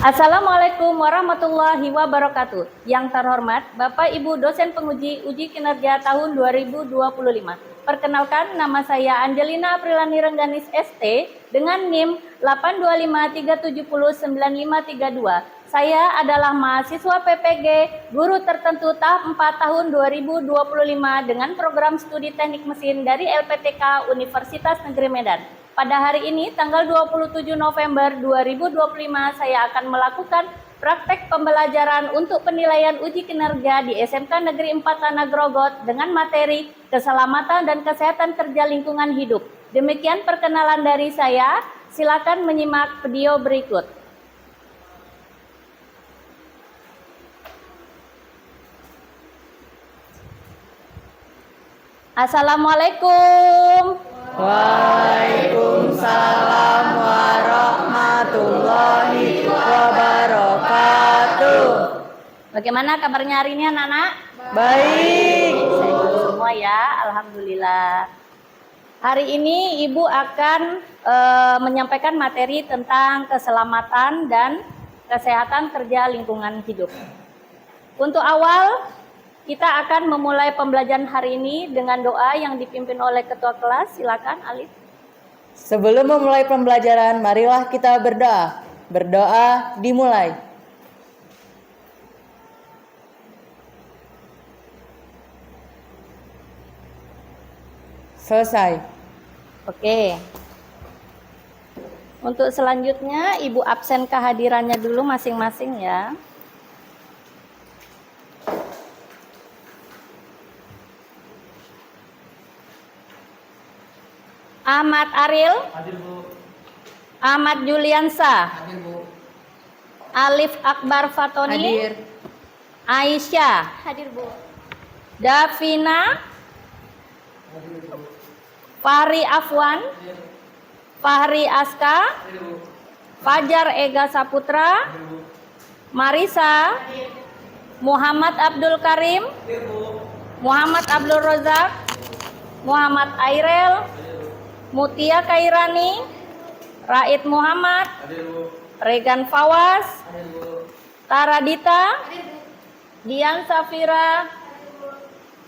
Assalamualaikum warahmatullahi wabarakatuh. Yang terhormat Bapak Ibu dosen penguji uji kinerja tahun 2025. Perkenalkan, nama saya Angelina Aprilani Rengganis ST dengan NIM 82537095532. Saya adalah mahasiswa PPG Guru Tertentu tahap 4 tahun 2025 dengan program studi teknik mesin dari LPTK Universitas Negeri Medan. Pada hari ini, tanggal 27 November 2025, saya akan melakukan praktek pembelajaran untuk penilaian uji kinerja di SMK Negeri 4 Tanah Grogot dengan materi keselamatan dan kesehatan kerja lingkungan hidup. Demikian perkenalan dari saya. Silakan menyimak video berikut. Assalamualaikum. Waalaikumsalam warahmatullahi wabarakatuh. Bagaimana kabarnya hari ini anak-anak? Baik. Sehat semua ya, alhamdulillah. Hari ini Ibu akan menyampaikan materi tentang keselamatan dan kesehatan kerja lingkungan hidup. Untuk awal, kita akan memulai pembelajaran hari ini dengan doa yang dipimpin oleh ketua kelas. Silakan Alif. Sebelum memulai pembelajaran, marilah kita berdoa. Berdoa dimulai. Selesai. Oke. Untuk selanjutnya, Ibu absen kehadirannya dulu masing-masing ya. Ahmad Aril. Hadir, Bu. Ahmad Juliansa. Hadir, Bu. Alif Akbar Fatoni. Hadir. Aisyah. Hadir, Bu. Davina. Hadir, Bu. Fahri Afwan. Fahri Aska. Hadir, Bu. Fajar Ega Saputra. Hadir, Bu. Marisa. Muhammad Abdul Karim. Hadir, Bu. Muhammad Abdul Rozak. Muhammad Airel. Mutia Kairani. Raid Muhammad. Hadir, Bu. Regan Fawas. Hadir, Bu. Taradita. Dian Safira.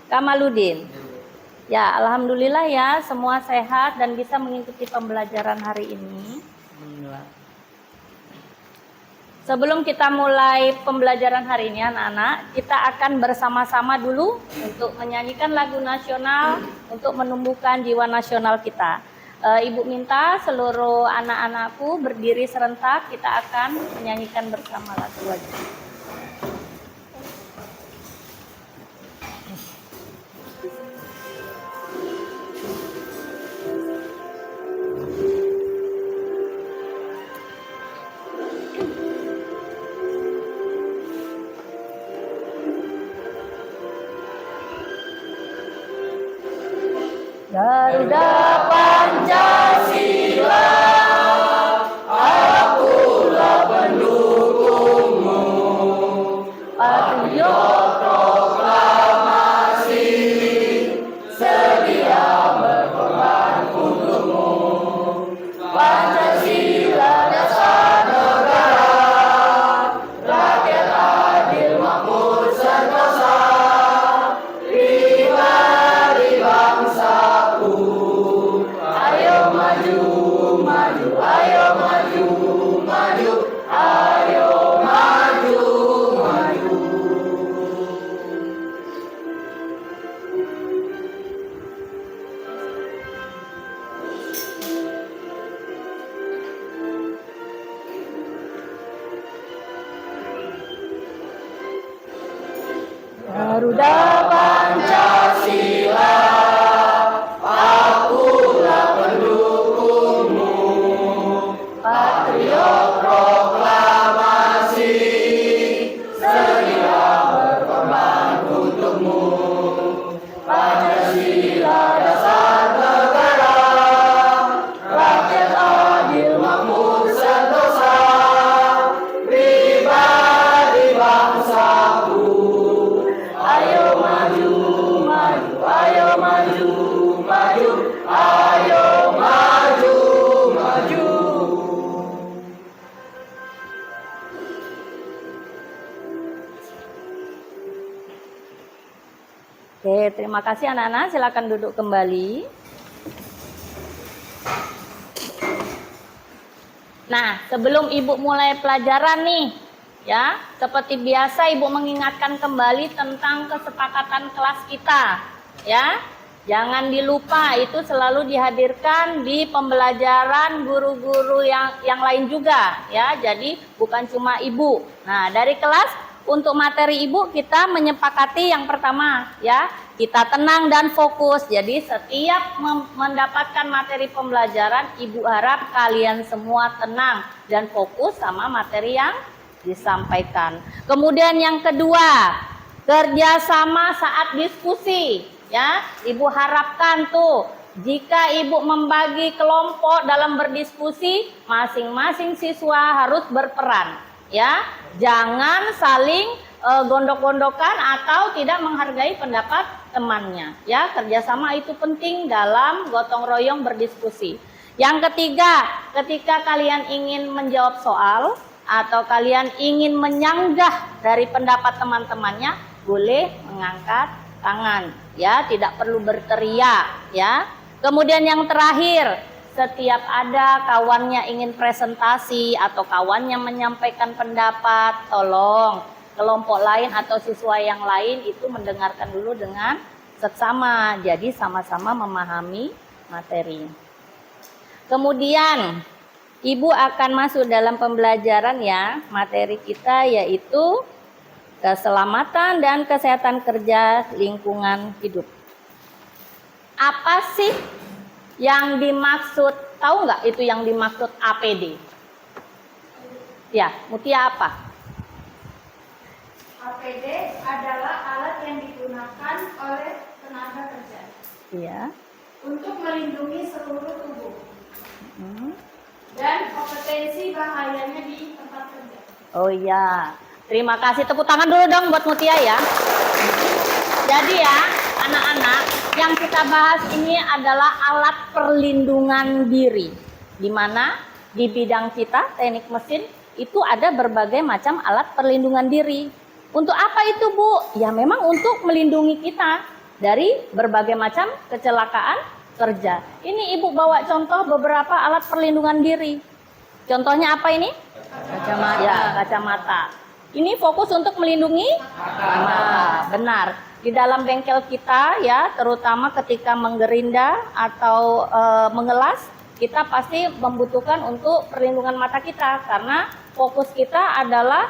Kamaludin. Hadir, Bu. Ya, alhamdulillah ya, semua sehat dan bisa mengikuti pembelajaran hari ini. Sebelum kita mulai pembelajaran hari ini anak-anak, kita akan bersama-sama dulu untuk menyanyikan lagu nasional untuk menumbuhkan jiwa nasional kita. Ibu minta seluruh anak-anakku berdiri serentak, kita akan menyanyikan bersama lagu wajib. Garuda Pancasila, akulah pendukungmu. Patriot proklamasi, sedia berkorban untukmu. Pancasila dasar negara, rakyat adil makmur sentosa, pribadi bangsa. Ayo maju, maju, ayo maju, maju, ayo maju, maju. Garuda Pancasila, akulah pendukungmu. Patriot proklamasi, sedia berkorban untukmu. Pancasila dasar negara, rakyat adil makmur sentosa, pribadi bangsaku. Ayo Oke, terima kasih anak-anak. Silakan duduk kembali. Nah, sebelum Ibu mulai pelajaran nih, ya, seperti biasa Ibu mengingatkan kembali tentang kesepakatan kelas kita, ya. Jangan dilupa, itu selalu dihadirkan di pembelajaran guru-guru yang lain juga, ya. Jadi bukan cuma Ibu. Nah, dari kelas untuk materi Ibu kita menyepakati yang pertama, ya. Kita tenang dan fokus. Jadi setiap mendapatkan materi pembelajaran, Ibu harap kalian semua tenang dan fokus sama materi yang disampaikan. Kemudian yang kedua, kerjasama saat diskusi. Ya, Ibu harapkan tuh jika Ibu membagi kelompok dalam berdiskusi, masing-masing siswa harus berperan. Ya, jangan saling gondok-gondokan atau tidak menghargai pendapat temannya. Ya, kerjasama itu penting dalam gotong royong berdiskusi. Yang ketiga, ketika kalian ingin menjawab soal atau kalian ingin menyanggah dari pendapat teman-temannya, boleh mengangkat tangan, ya, tidak perlu berteriak, ya. Kemudian yang terakhir, setiap ada kawannya ingin presentasi atau kawannya menyampaikan pendapat, tolong kelompok lain atau siswa yang lain itu mendengarkan dulu dengan seksama, jadi sama-sama memahami materi. Kemudian Ibu akan masuk dalam pembelajaran, ya, materi kita yaitu keselamatan dan kesehatan kerja lingkungan hidup. Apa sih yang dimaksud? Tahu nggak itu yang dimaksud APD? Ya, Mutia apa? APD adalah alat yang digunakan oleh tenaga kerja Iya. untuk melindungi seluruh tubuh dan kompetensi bahayanya di tempat kerja. Oh iya. Terima kasih, tepuk tangan dulu dong buat Mutia ya. Jadi ya, anak-anak, yang kita bahas ini adalah alat perlindungan diri. Di mana di bidang kita, teknik mesin, itu ada berbagai macam alat perlindungan diri. Untuk apa itu, Bu? Ya memang untuk melindungi kita dari berbagai macam kecelakaan kerja. Ini Ibu bawa contoh beberapa alat perlindungan diri. Contohnya apa ini? Kacamata. Ya, kacamata. Ini fokus untuk melindungi mata. Benar. Di dalam bengkel kita, ya, terutama ketika menggerinda atau mengelas, kita pasti membutuhkan untuk perlindungan mata kita karena fokus kita adalah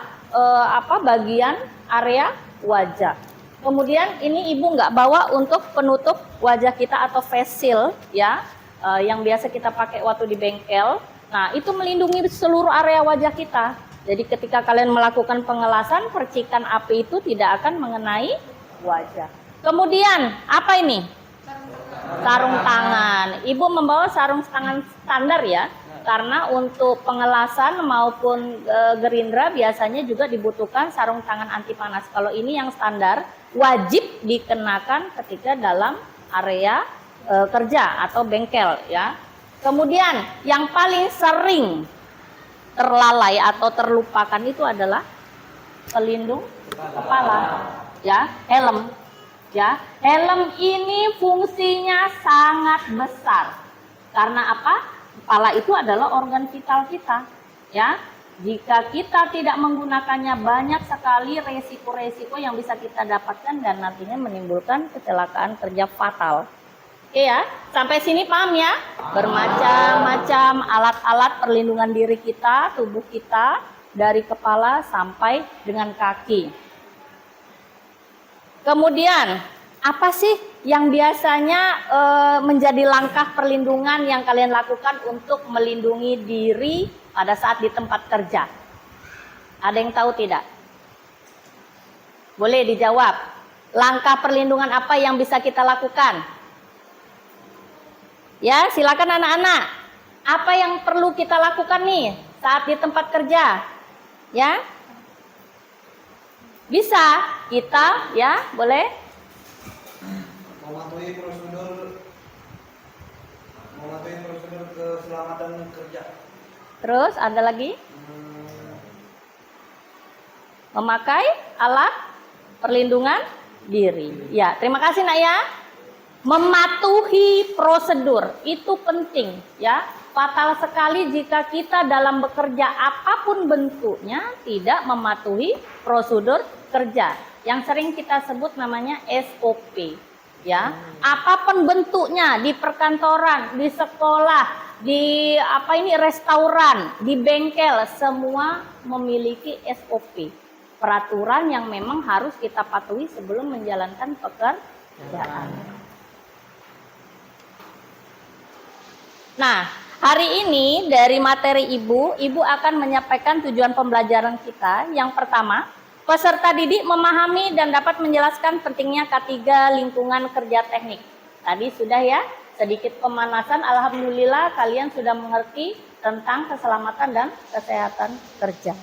bagian area wajah. Kemudian ini Ibu nggak bawa untuk penutup wajah kita atau face shield, ya, yang biasa kita pakai waktu di bengkel. Nah, itu melindungi seluruh area wajah kita. Jadi ketika kalian melakukan pengelasan, percikan api itu tidak akan mengenai wajah. Kemudian, apa ini? Sarung tangan. Ibu membawa sarung tangan standar ya, karena untuk pengelasan maupun gerindra biasanya juga dibutuhkan sarung tangan anti panas. Kalau ini yang standar, wajib dikenakan ketika dalam area kerja atau bengkel ya. Kemudian yang paling sering terlalai atau terlupakan itu adalah pelindung kepala, ya, helm, ya. Helm ini fungsinya sangat besar. Karena apa? Kepala itu adalah organ vital kita, ya. Jika kita tidak menggunakannya, banyak sekali resiko-resiko yang bisa kita dapatkan dan nantinya menimbulkan kecelakaan kerja fatal. Oke ya, sampai sini paham ya? Bermacam-macam alat-alat perlindungan diri kita, tubuh kita, dari kepala sampai dengan kaki. Kemudian, apa sih yang biasanya menjadi langkah perlindungan yang kalian lakukan untuk melindungi diri pada saat di tempat kerja? Ada yang tahu tidak? Boleh dijawab. Langkah perlindungan apa yang bisa kita lakukan? Ya, silakan anak-anak. Apa yang perlu kita lakukan nih saat di tempat kerja? Ya? Bisa kita, ya, boleh? Mematuhi prosedur keselamatan kerja. Terus ada lagi? Memakai alat perlindungan diri. Ya, terima kasih nak ya. Mematuhi prosedur itu penting ya. Fatal sekali jika kita dalam bekerja apapun bentuknya tidak mematuhi prosedur kerja. Yang sering kita sebut namanya SOP ya. Apapun bentuknya, di perkantoran, di sekolah, di restoran, di bengkel, semua memiliki SOP. Peraturan yang memang harus kita patuhi sebelum menjalankan pekerjaan. Nah, hari ini dari materi Ibu akan menyampaikan tujuan pembelajaran kita. Yang pertama, peserta didik memahami dan dapat menjelaskan pentingnya K3 lingkungan kerja teknik. Tadi sudah ya, sedikit pemanasan. Alhamdulillah kalian sudah mengerti tentang keselamatan dan kesehatan kerja.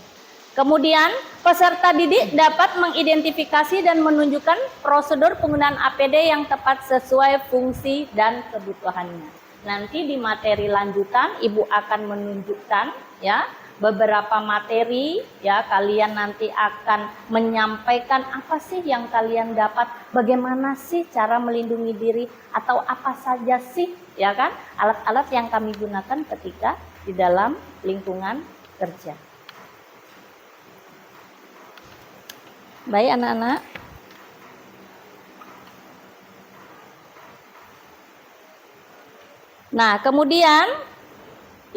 Kemudian, peserta didik dapat mengidentifikasi dan menunjukkan prosedur penggunaan APD yang tepat sesuai fungsi dan kebutuhannya. Nanti di materi lanjutan Ibu akan menunjukkan ya beberapa materi ya, kalian nanti akan menyampaikan apa sih yang kalian dapat, bagaimana sih cara melindungi diri, atau apa saja sih ya kan alat-alat yang kami gunakan ketika di dalam lingkungan kerja. Baik anak-anak. Nah, kemudian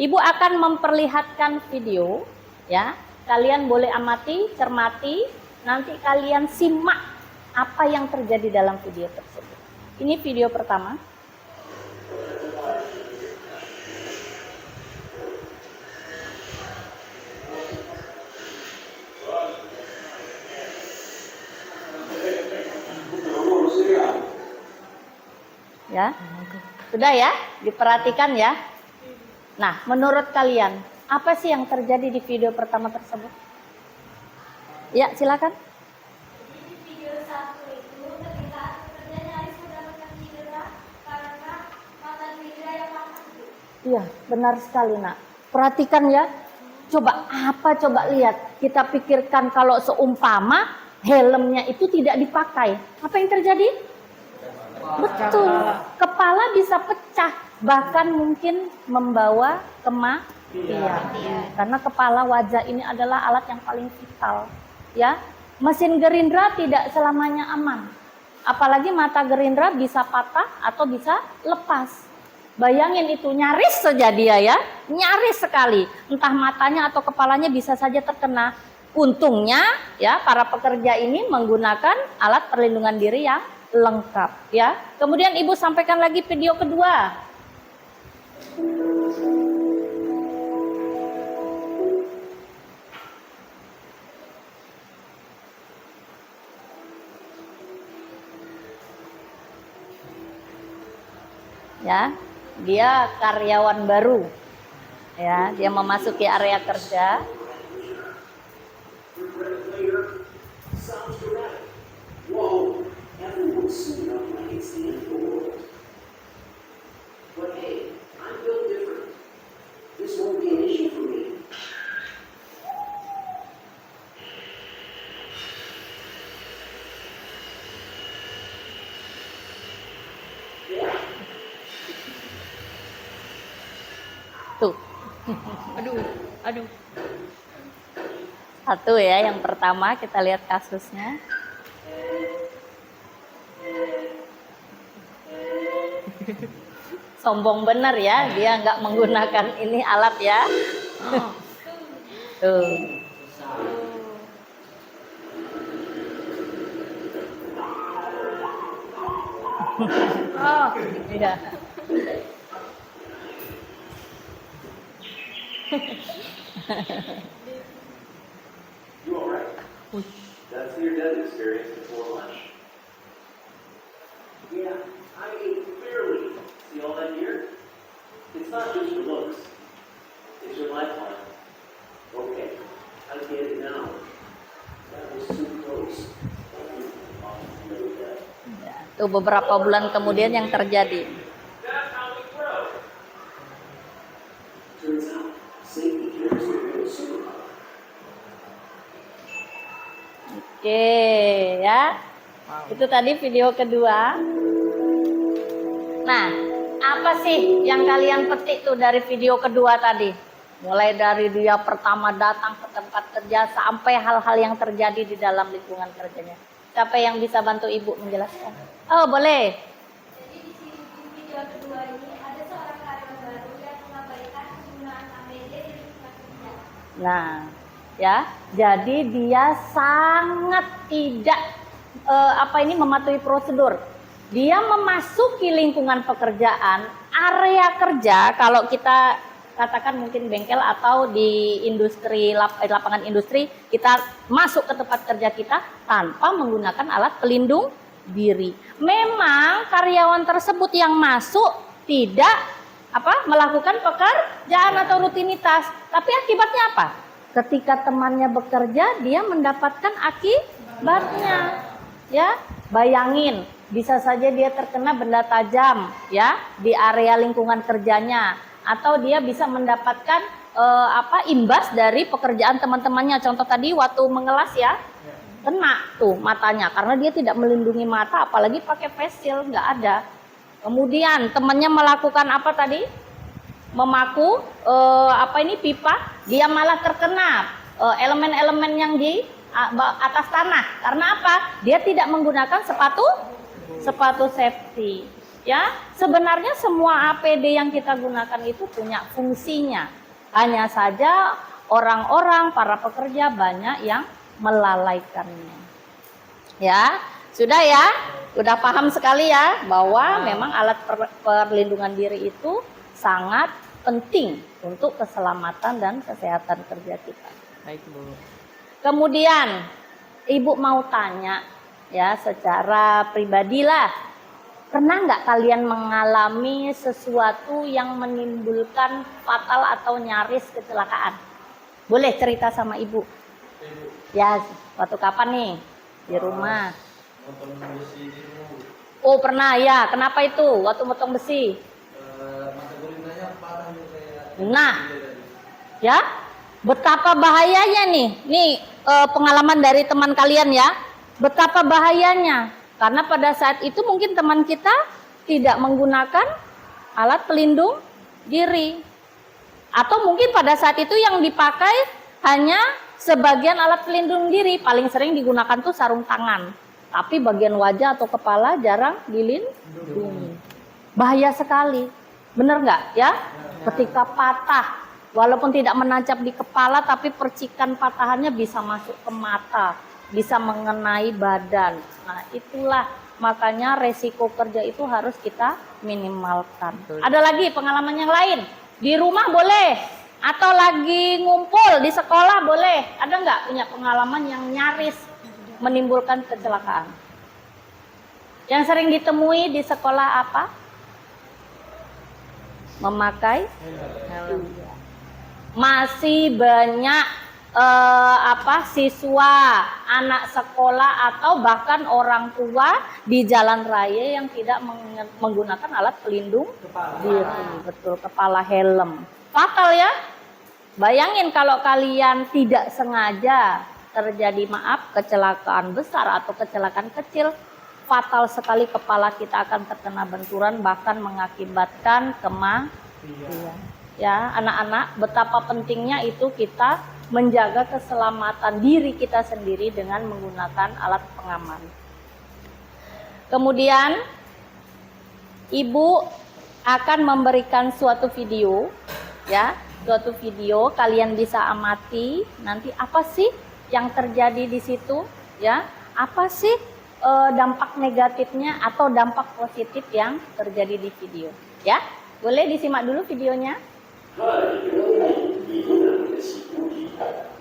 Ibu akan memperlihatkan video ya. Kalian boleh amati, cermati, nanti kalian simak apa yang terjadi dalam video tersebut. Ini video pertama. Ya. Sudah ya, diperhatikan ya. Nah, menurut kalian, apa sih yang terjadi di video pertama tersebut? Ya, silakan. Di video 1 itu ketika pekerja nyaris mendapatkan cedera karena mata cedera yang patah. Iya, benar sekali nak. Perhatikan ya. Coba lihat. Kita pikirkan kalau seumpama helmnya itu tidak dipakai. Apa yang terjadi? Betul, kepala bisa pecah, bahkan mungkin membawa kematian. Karena kepala wajah ini adalah alat yang paling vital. Ya, mesin gerindra tidak selamanya aman. Apalagi mata gerindra bisa patah atau bisa lepas. Bayangin itu, nyaris saja dia ya, nyaris sekali. Entah matanya atau kepalanya bisa saja terkena. Untungnya ya para pekerja ini menggunakan alat perlindungan diri yang lengkap ya. Kemudian Ibu sampaikan lagi video kedua. Ya, dia karyawan baru. Ya, dia memasuki area kerja. Tuh. Aduh. Satu ya, yang pertama kita lihat kasusnya. Sombong bener ya, dia nggak menggunakan ini alat ya. Tuh. Oh, iya. You all right? That's your death experience before lunch. Yeah, I mean, clearly. See all that here? It's not just your looks. It's your lifeline. Okay, I get it now. That was too close. Ya, tuh beberapa bulan kemudian yang terjadi. That's how we grow. Turns out, safety cares are real superpower. Oke ya. Itu tadi video kedua. Nah, apa sih yang kalian petik tuh dari video kedua tadi? Mulai dari dia pertama datang ke tempat kerja sampai hal-hal yang terjadi di dalam lingkungan kerjanya. Siapa yang bisa bantu Ibu menjelaskan? Oh, boleh. Jadi di sini di video kedua ini ada seorang karyawan baru yang mengabaikan penggunaan APD di lingkungan kerja. Nah, ya, jadi dia sangat tidak mematuhi prosedur. Dia memasuki lingkungan pekerjaan, area kerja, kalau kita katakan mungkin bengkel atau di industri, lapangan industri, kita masuk ke tempat kerja kita tanpa menggunakan alat pelindung diri. Memang karyawan tersebut yang masuk tidak melakukan pekerjaan atau rutinitas, tapi akibatnya apa? Ketika temannya bekerja, dia mendapatkan akibatnya. Ya, bayangin, bisa saja dia terkena benda tajam ya di area lingkungan kerjanya, atau dia bisa mendapatkan imbas dari pekerjaan teman-temannya. Contoh tadi waktu mengelas ya, kena tuh matanya karena dia tidak melindungi mata, apalagi pakai face shield, nggak ada. Kemudian temannya melakukan apa tadi? Memaku pipa, dia malah terkena elemen-elemen yang di atas tanah. Karena apa? Dia tidak menggunakan sepatu safety. Ya, sebenarnya semua APD yang kita gunakan itu punya fungsinya. Hanya saja orang-orang, para pekerja banyak yang melalaikannya. Ya, sudah ya? Sudah paham sekali ya bahwa memang alat perlindungan diri itu sangat penting untuk keselamatan dan kesehatan kerja kita. Baik, Bu. Kemudian Ibu mau tanya ya secara pribadi lah, pernah nggak kalian mengalami sesuatu yang menimbulkan fatal atau nyaris kecelakaan? Boleh cerita sama Ibu. Ya, waktu kapan nih di rumah? Motong besi di rumah. Oh pernah ya, kenapa itu waktu motong besi? Mata gorindanya patah gitu kayak. Nah, ya, betapa bahayanya nih pengalaman dari teman kalian ya, betapa bahayanya. Karena pada saat itu mungkin teman kita tidak menggunakan alat pelindung diri. Atau mungkin pada saat itu yang dipakai hanya sebagian alat pelindung diri. Paling sering digunakan tuh sarung tangan. Tapi bagian wajah atau kepala jarang dilindungi. Bahaya sekali. Bener nggak ya? Ketika patah, walaupun tidak menancap di kepala, tapi percikan patahannya bisa masuk ke mata, bisa mengenai badan. Nah, itulah makanya resiko kerja itu harus kita minimalkan. Ada lagi pengalaman yang lain? Di rumah boleh, atau lagi ngumpul di sekolah boleh. Ada nggak punya pengalaman yang nyaris menimbulkan kecelakaan? Yang sering ditemui di sekolah apa? Memakai helm. Masih banyak siswa, anak sekolah atau bahkan orang tua di jalan raya yang tidak menggunakan alat pelindung diri. Betul, kepala helm. Fatal ya. Bayangin kalau kalian tidak sengaja terjadi kecelakaan besar atau kecelakaan kecil, fatal sekali, kepala kita akan terkena benturan bahkan mengakibatkan kematian. Ya, anak-anak, betapa pentingnya itu kita menjaga keselamatan diri kita sendiri dengan menggunakan alat pengaman. Kemudian Ibu akan memberikan suatu video, ya, suatu video, kalian bisa amati nanti apa sih yang terjadi di situ, ya, apa sih dampak negatifnya atau dampak positif yang terjadi di video, ya. Boleh disimak dulu videonya. Hai, ini namanya si Budi.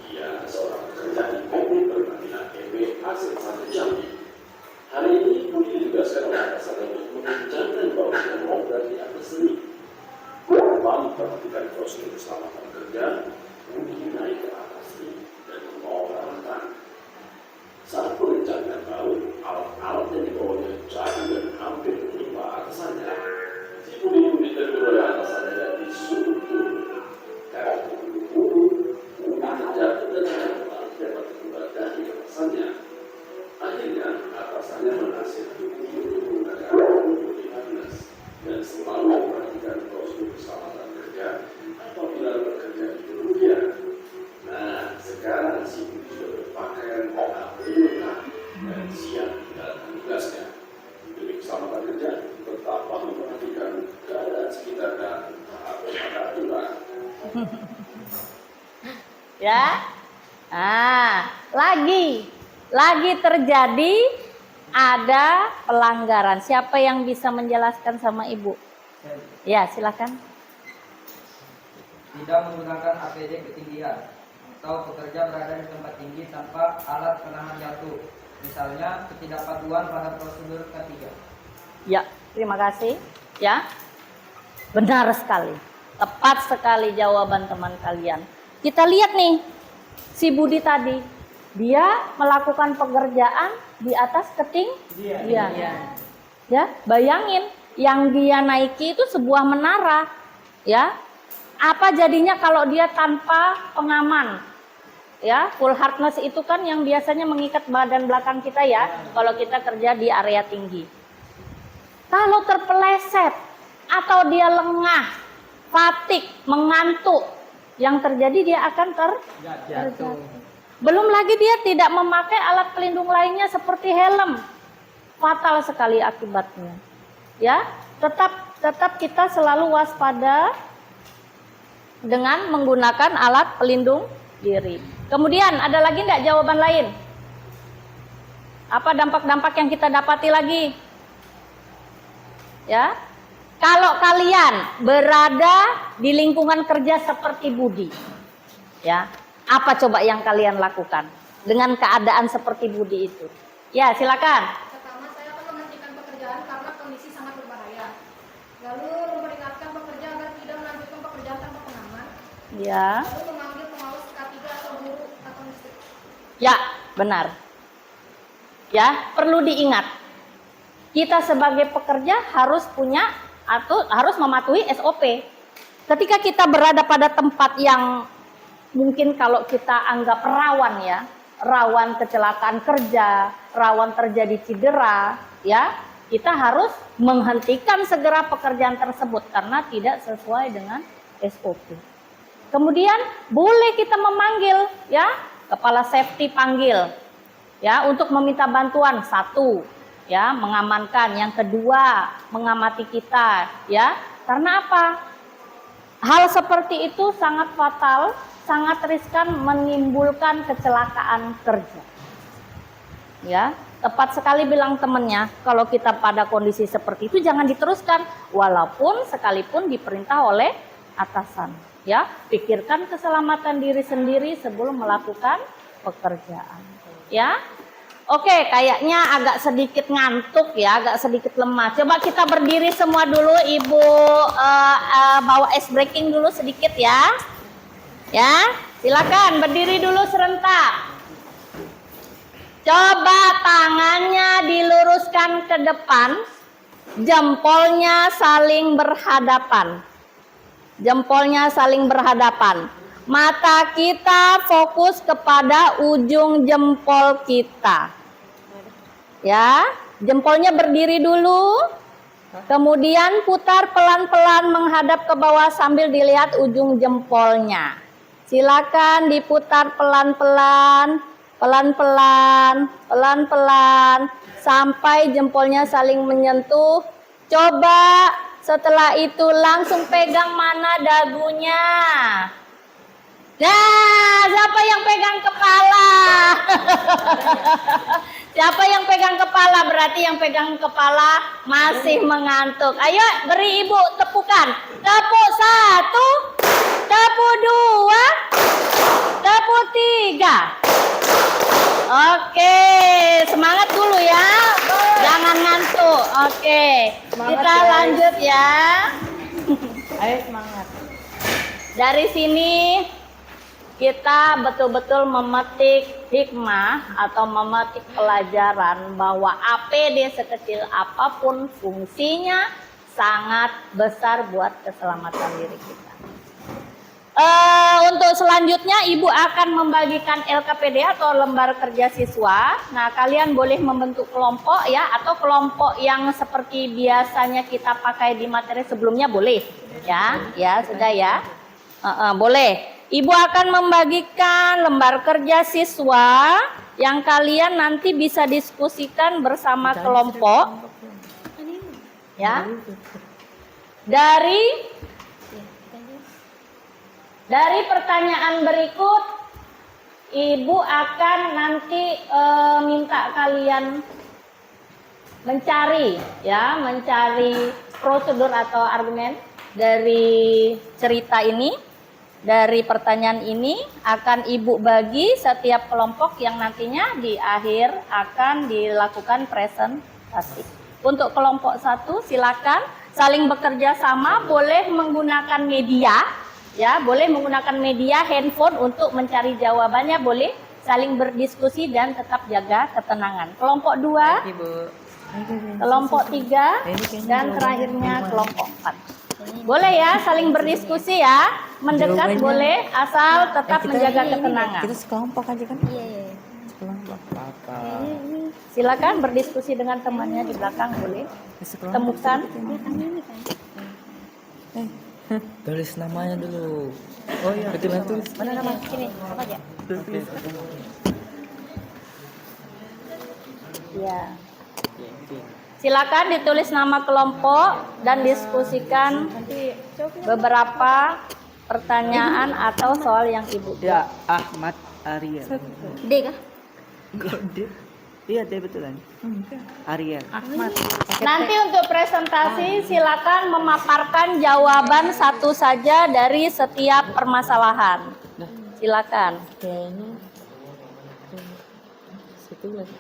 Dia seorang pekerja di PT Pertamina EB hasil 1 Jambi. Hari ini Budi juga sekarang atasannya untuk mengencangkan bangunan modal di atas lift. Tanpa memperhatikan prosedur keselamatan kerja, Budi naik ke atas lift dan membawa peralatan. Saat mengencangkan baut, alat-alat yang dibawanya jatuh dan hampir menimpa atasannya. Si Budi ditegur oleh atasannya dan disuruh turun. Karena Budi terjatuh Selanjutnya, atasannya menasihati untuk menggunakan kemudian dan selalu memperhatikan prosedur keselamatan kerja apabila bekerja di kerugian. Nah, sekarang si Budi sudah berpakaian apel lengkap dan siap menjalankan tugasnya. Demi keselamatan kerja, betapa memperhatikan keadaan sekitar dan taat pada aturan. Ya. Lagi terjadi ada pelanggaran. Siapa yang bisa menjelaskan sama Ibu? Ya, silakan. Tidak menggunakan APD ketinggian atau pekerja berada di tempat tinggi tanpa alat penahan jatuh. Misalnya ketidakpatuhan pada prosedur ketiga. Ya, terima kasih. Ya, benar sekali. Tepat sekali jawaban teman kalian. Kita lihat nih, si Budi tadi, dia melakukan pekerjaan di atas ketinggian. Ya, bayangin yang dia naiki itu sebuah menara. Ya, apa jadinya kalau dia tanpa pengaman? Ya, full harness itu kan yang biasanya mengikat badan belakang kita ya, kalau kita kerja di area tinggi. Kalau terpeleset atau dia lengah, fatik, mengantuk, yang terjadi dia akan terjatuh. Belum lagi dia tidak memakai alat pelindung lainnya seperti helm. Fatal sekali akibatnya. Ya, tetap kita selalu waspada dengan menggunakan alat pelindung diri. Kemudian ada lagi enggak jawaban lain? Apa dampak-dampak yang kita dapati lagi? Ya, kalau kalian berada di lingkungan kerja seperti Budi, ya, apa coba yang kalian lakukan dengan keadaan seperti Budi itu? Ya, silakan. Pertama, saya akan menghentikan pekerjaan karena kondisi sangat berbahaya. Lalu memperingatkan pekerja agar tidak melanjutkan pekerjaan tanpa pengaman. Ya. Lalu memanggil pengawas K3 atau guru atau listrik. Ya, benar. Ya, perlu diingat. Kita sebagai pekerja harus punya atau harus mematuhi SOP. Ketika kita berada pada tempat yang mungkin kalau kita anggap rawan ya, rawan kecelakaan kerja, rawan terjadi cedera, ya, kita harus menghentikan segera pekerjaan tersebut karena tidak sesuai dengan SOP. Kemudian boleh kita memanggil, ya, kepala safety panggil, ya, untuk meminta bantuan. Satu, ya, mengamankan. Yang kedua, mengamati kita, ya. Karena apa? Hal seperti itu sangat fatal, sangat riskan, menimbulkan kecelakaan kerja. Ya, tepat sekali bilang temennya, kalau kita pada kondisi seperti itu jangan diteruskan, walaupun sekalipun diperintah oleh atasan. Ya, pikirkan keselamatan diri sendiri sebelum melakukan pekerjaan. Ya, oke, kayaknya agak sedikit ngantuk ya, agak sedikit lemah. Coba kita berdiri semua dulu, Ibu bawa ice breaking dulu sedikit ya. Ya, silakan berdiri dulu serentak. Coba tangannya diluruskan ke depan, jempolnya saling berhadapan. Jempolnya saling berhadapan. Mata kita fokus kepada ujung jempol kita. Ya, jempolnya berdiri dulu. Kemudian putar pelan-pelan menghadap ke bawah sambil dilihat ujung jempolnya. Silakan diputar pelan-pelan, pelan-pelan, pelan-pelan sampai jempolnya saling menyentuh. Coba setelah itu langsung pegang mana dagunya. Nah, siapa yang pegang kepala? Siapa yang pegang kepala? Berarti yang pegang kepala masih mengantuk. Ayo beri ibu tepukan. Tepuk 1, tepuk 2, tepuk 3. Oke, semangat dulu ya. Jangan ngantuk. Oke, kita lanjut ya. Ayo semangat. Dari sini kita betul-betul memetik hikmah atau memetik pelajaran bahwa APD sekecil apapun fungsinya sangat besar buat keselamatan diri kita. Untuk selanjutnya Ibu akan membagikan LKPD atau lembar kerja siswa. Nah, kalian boleh membentuk kelompok ya, atau kelompok yang seperti biasanya kita pakai di materi sebelumnya boleh. Ya sudah ya. Boleh. Ibu akan membagikan lembar kerja siswa yang kalian nanti bisa diskusikan bersama kelompok. Ya. Dari pertanyaan berikut, Ibu akan nanti minta kalian mencari prosedur atau argumen dari cerita ini, dari pertanyaan ini akan Ibu bagi setiap kelompok yang nantinya di akhir akan dilakukan presentasi. Untuk kelompok 1 silakan saling bekerja sama, boleh menggunakan media. Ya, boleh menggunakan media handphone untuk mencari jawabannya, boleh saling berdiskusi dan tetap jaga ketenangan. Kelompok 2, kelompok 3, dan terakhirnya kelompok 4. Boleh ya, saling berdiskusi ya, mendekat boleh, asal tetap menjaga ketenangan. Kita sekelompok aja kan? Iya. Sekelompok. Silakan berdiskusi dengan temannya di belakang, boleh. Temukan. Tulis namanya dulu. Oh iya, betulan tulis. Mana nama? Sini, apa aja? Ya. Silakan ditulis nama kelompok dan diskusikan beberapa pertanyaan atau soal yang Ibu buat. Ya, Ahmad Ariel. D kah? Iya, betulan. Ariel. Ahmad. Nanti untuk presentasi silakan memaparkan jawaban satu saja dari setiap permasalahan. Silakan. Kayaknya situ lagi.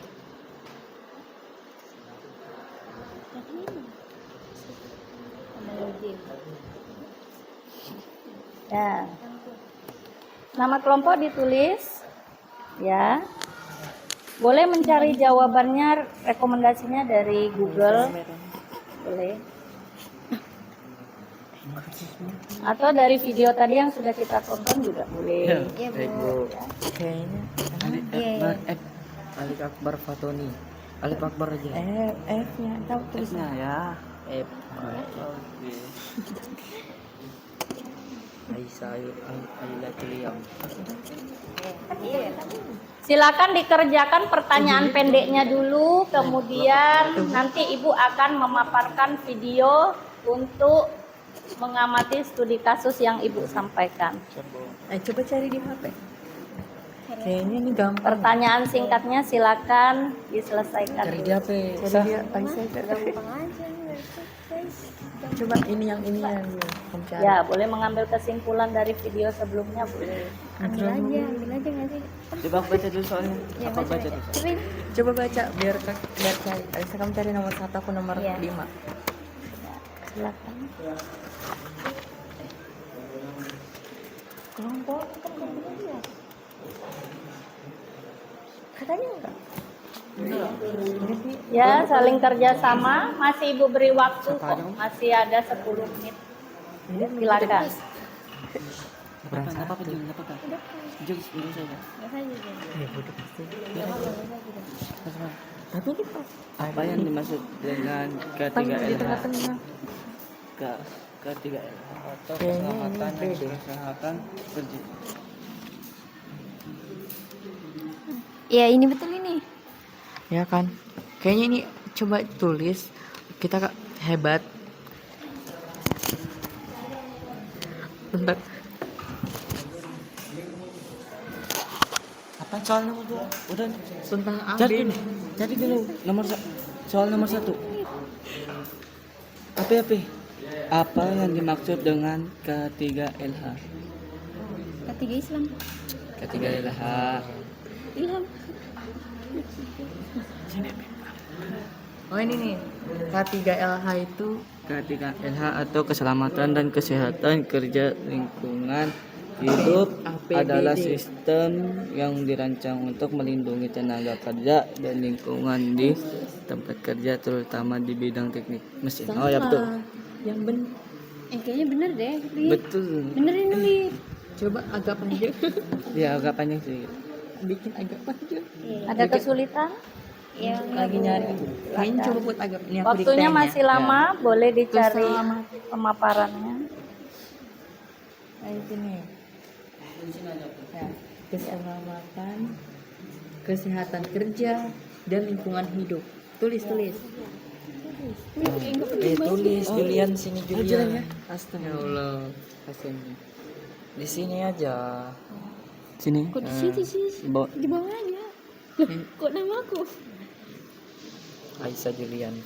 Ya. Nama kelompok ditulis. Ya. Boleh mencari jawabannya, rekomendasinya dari Google. Boleh. Atau dari video tadi yang sudah kita tonton juga boleh. Iya, Bu. Kayaknya Alif Akbar Fatoni. Alif Akbar aja. F-nya, tahu tulisnya ya. F. Silakan dikerjakan pertanyaan pendeknya dulu, kemudian nanti Ibu akan memaparkan video untuk mengamati studi kasus yang Ibu sampaikan. Coba cari di HP. Kayaknya ini gampang. Pertanyaan singkatnya silakan diselesaikan. Cari di HP. Cari di Coba ini yang mencari. Ya, boleh mengambil kesimpulan dari video sebelumnya, boleh. Ambil aja nggak sih? Coba baca dulu soalnya. Ya, Apa baca dulu? Coba baca biar cari. Alisa kamu cari nomor 1, aku nomor 5. Silakan. Kelompok katanya enggak? Ya, saling kerjasama. Masih Ibu beri waktu kok. Masih ada 10 menit. Silakan. Apa Jus dulu saja. Tapi kita apa yang dimaksud dengan ketiga LH? Ketiga LH atau keselamatan dan kesehatan kerja. Ya, ini betul ini. Ya kan, kayaknya ini coba tulis, kita hebat. Bentar. Apa soal nomor 2? Udah. Tentang cari dulu soal nomor 1. Apa yang dimaksud dengan ketiga LH? Ketiga Islam. Ketiga LH. Ilham. Oh ini nih, K3LH itu K3LH atau keselamatan dan kesehatan kerja lingkungan hidup adalah sistem yang dirancang untuk melindungi tenaga kerja dan lingkungan di tempat kerja terutama di bidang teknik mesin. Oh ya betul. Yang kayaknya bener deh. Betul. Benerin dulu. Coba agak panjang. Ya agak panjang sih. Bikin agak panjang. Ada kesulitan? Yang Lagi nyari. Kayaknya coba buat agak ini aku Waktunya diktain ya. masih lama, boleh dicari Keselamatan. pemaparannya. Nah, itu nih. Ya, keselamatan, kesehatan kerja, dan lingkungan hidup. Tulis. Tulis Julian sini Julian. Astaga. Ya Allah, kasihan. Di sini aja. Sini. Kok di situ sih? Di bawahnya. Loh, kok nama aku? Aisyah Julian.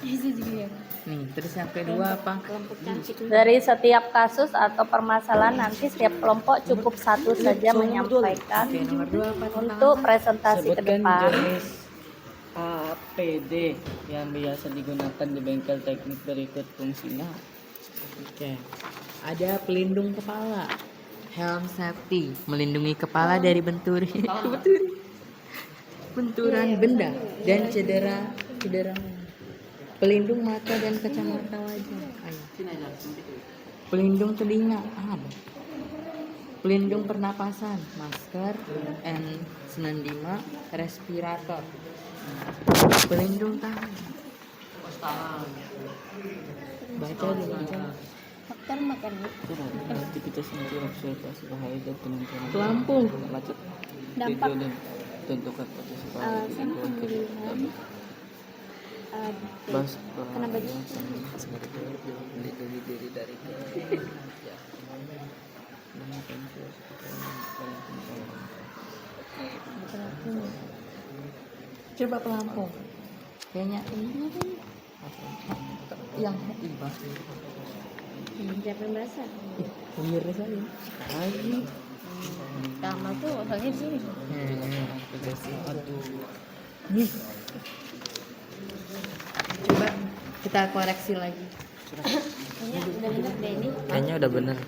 Itu juga ya. Nih, terus yang kedua apa? Kelompok cantik. Dari setiap kasus atau permasalahan nanti setiap kelompok cukup satu saja menyampaikan Oke, nomor 2 apa? untuk presentasi ke Sebutkan depan. jenis APD yang biasa digunakan di bengkel teknik berikut fungsinya. Oke. Ada pelindung kepala. Helm safety, melindungi kepala dari benturan benda dan cedera. Pelindung mata dan kacamata wajah. Ayo. Pelindung telinga. Pelindung pernapasan, masker, N95, respirator. Pelindung tangan. Baca dulu. Faktor mekanik. Aktivitas nanti observasi bahaya dan penentuan Pelampung. macet. Dampak. Video dan tentukan partisipasi Alasan lingkungan kerja. pemilihan Bahas Kenapa melindungi diri dari Coba pelampung. Kayaknya ini yang ibah. Siapa yang bahasa? Bener sekali. Lagi. Sama tuh asalnya di sini. Nih. Coba kita koreksi lagi. Kayaknya udah bener deh ini. Kayaknya udah bener.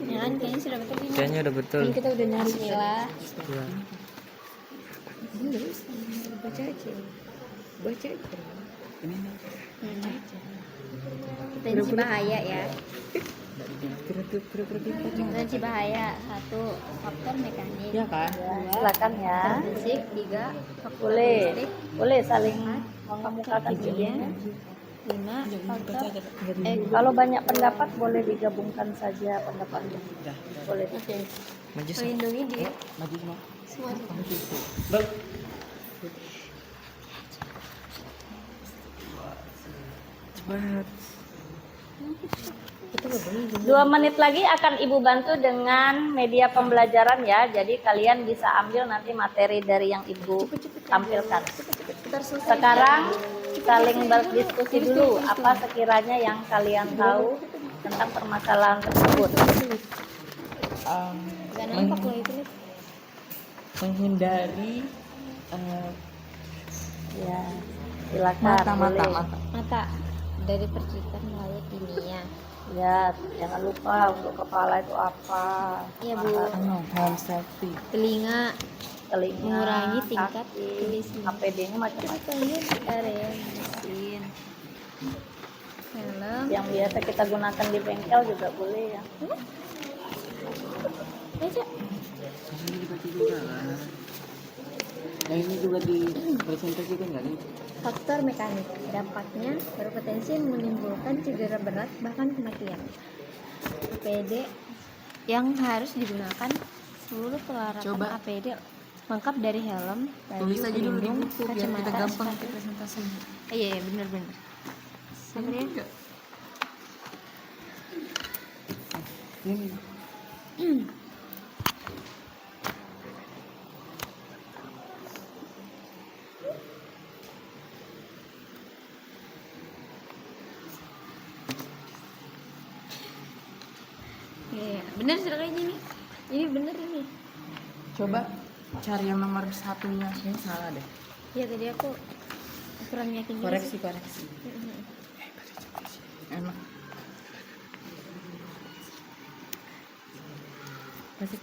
Ya kan, kayaknya sudah betul ini. Kayaknya udah betul. Ini kita udah nyari Bismillah. Ya. Baca aja. Potensi bahaya ya. Kira-kira Potensi bahaya. 1. Faktor mekanik. ya kan? Silakan ya. Fisik. 3. Faktor Boleh, listrik. boleh saling mengemukakan Iya. ide. 5. Faktor Kalau banyak pendapat boleh digabungkan saja pendapatnya. Boleh. Maju melindungi diri. Maju semua. Semua. Cepat. 2 menit lagi akan Ibu bantu dengan media pembelajaran ya. Jadi kalian bisa ambil nanti materi dari yang Ibu tampilkan. Sekarang saling berdiskusi dulu apa sekiranya yang kalian tahu tentang permasalahan tersebut. Gak nampak loh itu nih. Menghindari Ya, silakan. boleh. Mata dari percikan melalui kimia. Ya, jangan lupa untuk kepala itu apa? Iya Bu. helm safety. Telinga Telinga, mengurangi tingkat kaki, tulis APD-nya macam-macam. area mesin. Helm. Yang biasa kita gunakan di bengkel juga boleh ya. Baca. Nah ini juga dipresentasikan nggak nih? Faktor mekanik. Dampaknya berpotensi menimbulkan cedera berat bahkan kematian. APD yang harus digunakan seluruh peralatan Coba. APD lengkap dari helm, baju, Tulis aja dulu di pelindung, buku biar kita kacamata, gampang sepatu. presentasinya. Iya benar-benar. Sabar ya. Ini. Iya, benar sudah kayak gini. Ini benar ini. Coba cari yang nomor satunya. Ini salah deh. Ya tadi aku kurang yakin. juga Koreksi. sih. Enak. Kasih.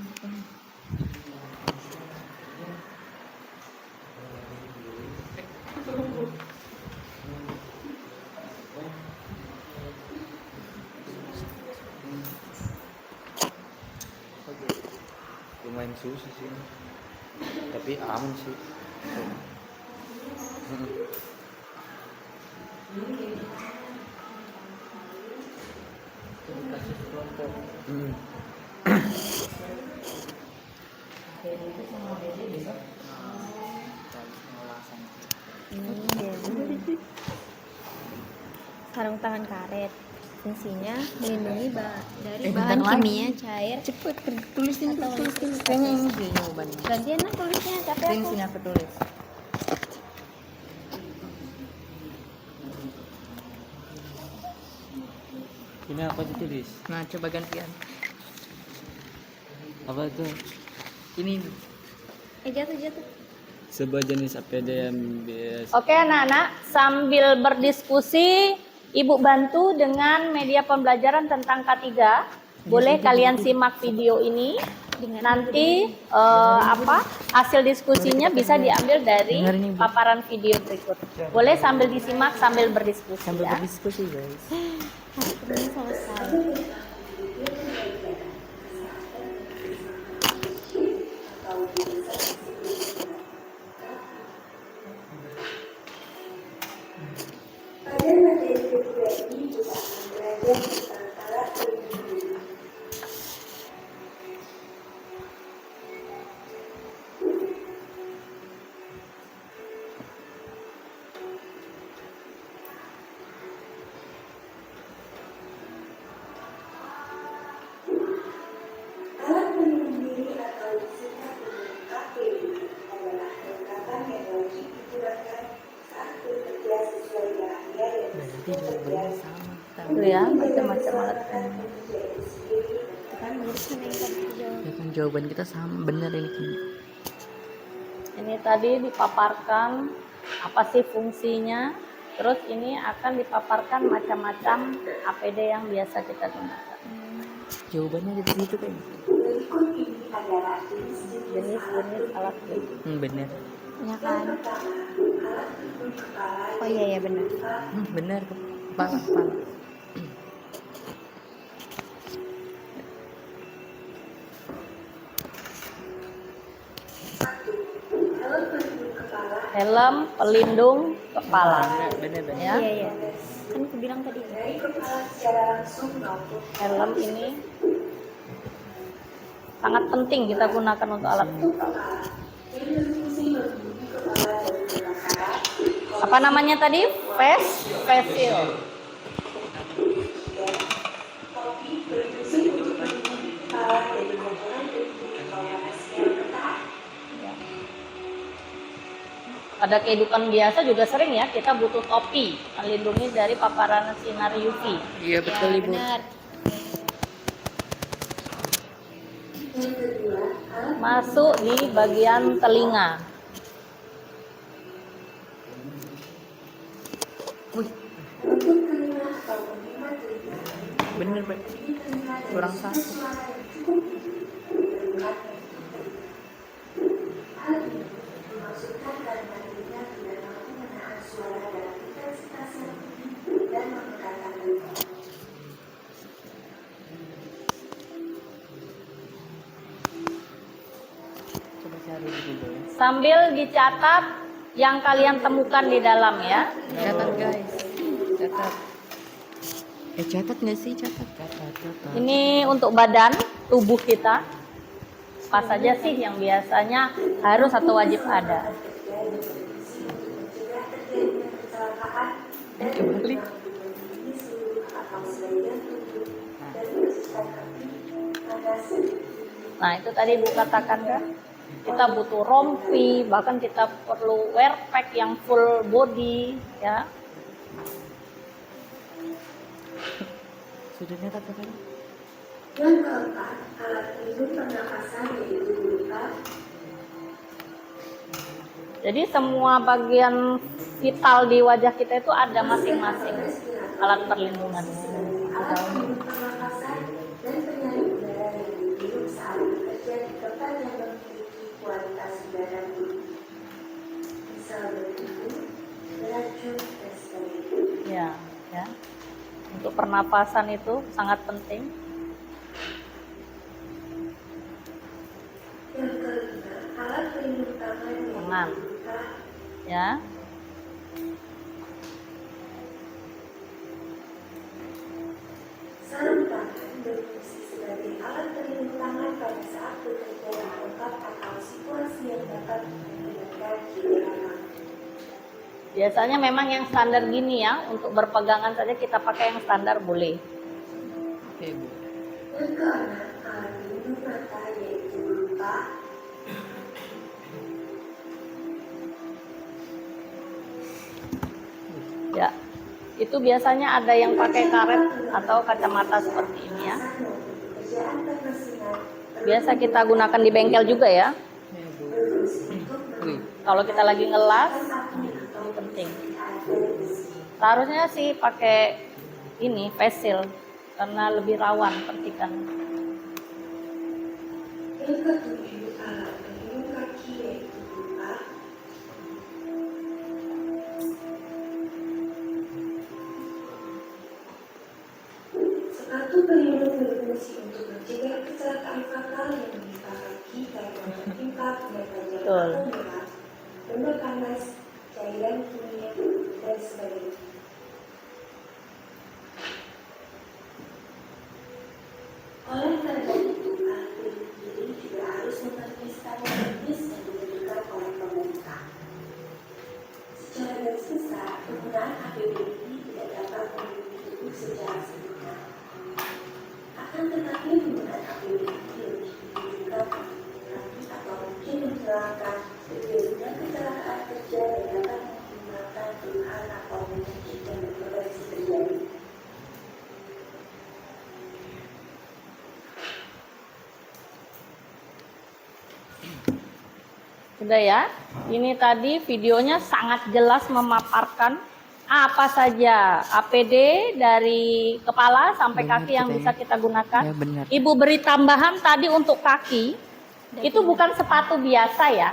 susah sih. Tapi aman sih. Sarung tangan karet. Fungsinya melindungi dari bentar bahan lagi. kimia cair. Cepet tulisin tulisin. Kayaknya ini sih jawabannya. Gantian lah tulisnya, capek Sini aku. sini aku tulis. Ini apa ditulis? Nah, coba gantian. Apa itu? Ini Jatuh. sebuah jenis APD yang biasa. Oke anak-anak, sambil berdiskusi, Ibu bantu dengan media pembelajaran tentang K3. Boleh kalian simak video ini. Nanti hasil diskusinya bisa diambil dari paparan video berikut. Boleh sambil disimak sambil berdiskusi ya. Berdiskusi guys. Ini selesai. Pada materi kedua ini kita akan belajar tentang alat pelindung diri. Alat pelindung diri atau disingkat dengan APD adalah kelengkapan yang wajib digunakan saat bekerja sesuai bahannya dan bekerja Tuh ya, macam-macam alat pelindung. Kan harusnya yang tadi jawab. Ya kan jawaban kita sama benar ini. Ini tadi dipaparkan apa sih fungsinya. Terus ini akan dipaparkan macam-macam APD yang biasa kita gunakan. Jawabannya ada di situ kan. Berikut ini adalah jenis-jenis Jenis-jenis alat pelindung. Benar. Ya kan? alat pelindung kepala. Oh iya benar. Benar. Kepala. Alat pelindung kepala Helm pelindung kepala. Benar. Ya, Iya. Kan aku bilang tadi. dari kepala secara langsung maupun helm ini sangat penting kita gunakan untuk alat pelindung kepala. yang berfungsi melindungi kepala dari kebakaran, Apa namanya tadi? Face shield. topi berfungsi untuk melindungi kepala dari kotoran dan kulit panas yang ketat. Pada kehidupan biasa juga sering ya kita butuh topi melindungi dari paparan sinar UV. Iya betul Ibu. Benar. Yang kedua, alat Masuk di bagian telinga. untuk telinga atau penyimpan telinga. Benar. Ini telinga dari Kurang sumber satu. suara yang cukup berdekat hal ini dimaksudkan karena telinga tidak mampu menahan suara dalam intensitas yang tinggi dan memekatkan telinga. Coba cari di Google ya. Sambil dicatat yang kalian temukan di dalam ya. Catat guys. Catat. Catat nggak sih? Catat. Ini untuk badan tubuh kita. Apa saja sih yang biasanya harus atau wajib ada? Mencegah terjadinya kecelakaan dan Kembali. melindungi seluruh atau sebagian tubuh dari percikan api, panas, Nah itu tadi Ibu katakan kan, kita butuh rompi, bahkan kita perlu wear pack yang full body ya. Sudah nyatat apa? Yang keempat, alat pelindung pernapasan yaitu BPAP. Jadi semua bagian vital di wajah kita itu ada masing-masing alat perlindungannya. Alat pelindung pernapasan dan penyaring udara yang dihirup saat bekerja di tempat yang memiliki kualitas udara buruk. Misal berdebu, beracun, dan sebagainya. Ya. Untuk pernapasan itu sangat penting. Yang perpanjangan. Ya. Sarung tangan berfungsi sebagai alat pelindung tangan pada saat bekerja di tempat atau situasi yang dapat mengakibatkan cedera. Biasanya memang yang standar gini ya, untuk berpegangan saja kita pakai yang standar boleh. Oke, Bu. Berkeenam alat pelindung mata yaitu berupa Ya. Itu biasanya ada yang pakai karet atau kacamata seperti ini ya. pekerjaan pemesinan Biasa kita gunakan di bengkel juga ya. Wih, Kalau kita lagi ngelas, ini penting. Seharusnya sih pakai ini face shield karena lebih rawan percikan. yang ketujuh alat pelindung kaki yaitu berupa sepatu pelindung berfungsi untuk mencegah kecelakaan fatal yang menimpa kaki karena tertimpa benda tajam Betul. atau berat, benda panas, cairan kimia, dan sebagainya. Oleh karena itu, alat pelindung diri juga harus mengerti standar teknis yang diberikan oleh pemerintah. Secara garis besar, penggunaan APD ini tidak dapat melindungi tubuh secara sempurna. Akan tetapi penggunaan APD ini lebih ditujukan mengurangi atau mungkin menghilangkan terjadinya kecelakaan kerja yang dapat menimbulkan keluhan atau penyakit yang berpotensi terjadi. Sudah ya, ini tadi videonya sangat jelas memaparkan apa saja APD dari kepala sampai Benar, kaki yang Teh. bisa kita gunakan. Ya, benar. Ibu beri tambahan tadi untuk kaki, itu bukan sepatu biasa ya.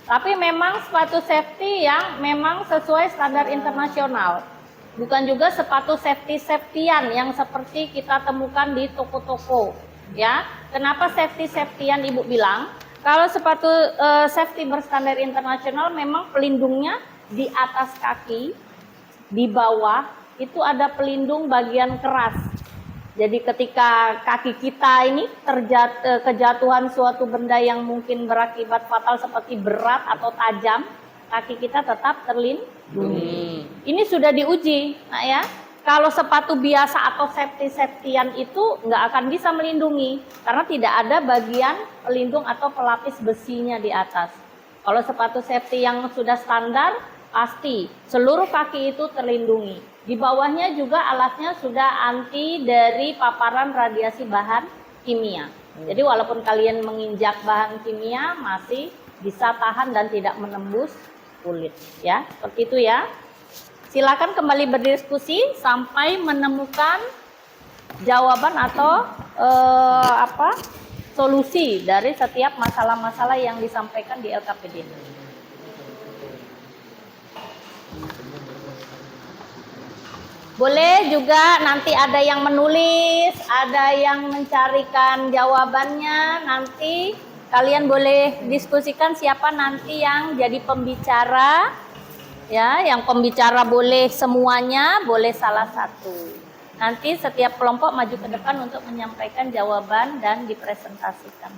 Tapi memang sepatu safety yang memang sesuai standar internasional. Bukan juga sepatu safety-safetyan yang seperti kita temukan di toko-toko. Ya, kenapa safety-safetyan Ibu bilang? Kalau sepatu safety berstandar internasional memang pelindungnya di atas kaki, di bawah itu ada pelindung bagian keras. Jadi ketika kaki kita ini kejatuhan suatu benda yang mungkin berakibat fatal seperti berat atau tajam, kaki kita tetap terlindungi. Ini sudah diuji, nah ya. Kalau sepatu biasa atau safety-safetyan itu nggak akan bisa melindungi karena tidak ada bagian pelindung atau pelapis besinya di atas. Kalau sepatu safety yang sudah standar, pasti seluruh kaki itu terlindungi. Di bawahnya juga alatnya sudah anti dari paparan radiasi bahan kimia. Jadi walaupun kalian menginjak bahan kimia masih bisa tahan dan tidak menembus kulit, ya. Seperti itu ya. Silakan kembali berdiskusi sampai menemukan jawaban atau solusi dari setiap masalah-masalah yang disampaikan di LKPD. Boleh juga nanti ada yang menulis, ada yang mencarikan jawabannya. Nanti kalian boleh diskusikan siapa nanti yang jadi pembicara. Ya, yang pembicara boleh semuanya, boleh salah satu. Nanti setiap kelompok maju ke depan untuk menyampaikan jawaban dan dipresentasikan.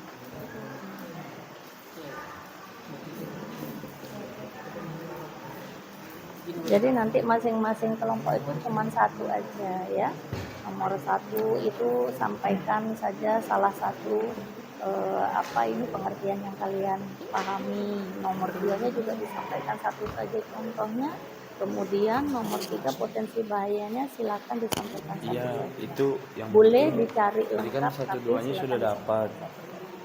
Jadi nanti masing-masing kelompok itu cuma satu aja ya. Nomor 1 itu sampaikan saja salah satu ini pengertian yang kalian pahami. Nomor 2-nya juga disampaikan satu saja contohnya. Kemudian nomor 3 potensi bahayanya silakan disampaikan satu saja. Itu yang Boleh dicari tadi kan lengkap. 1, 2-nya sudah dapat.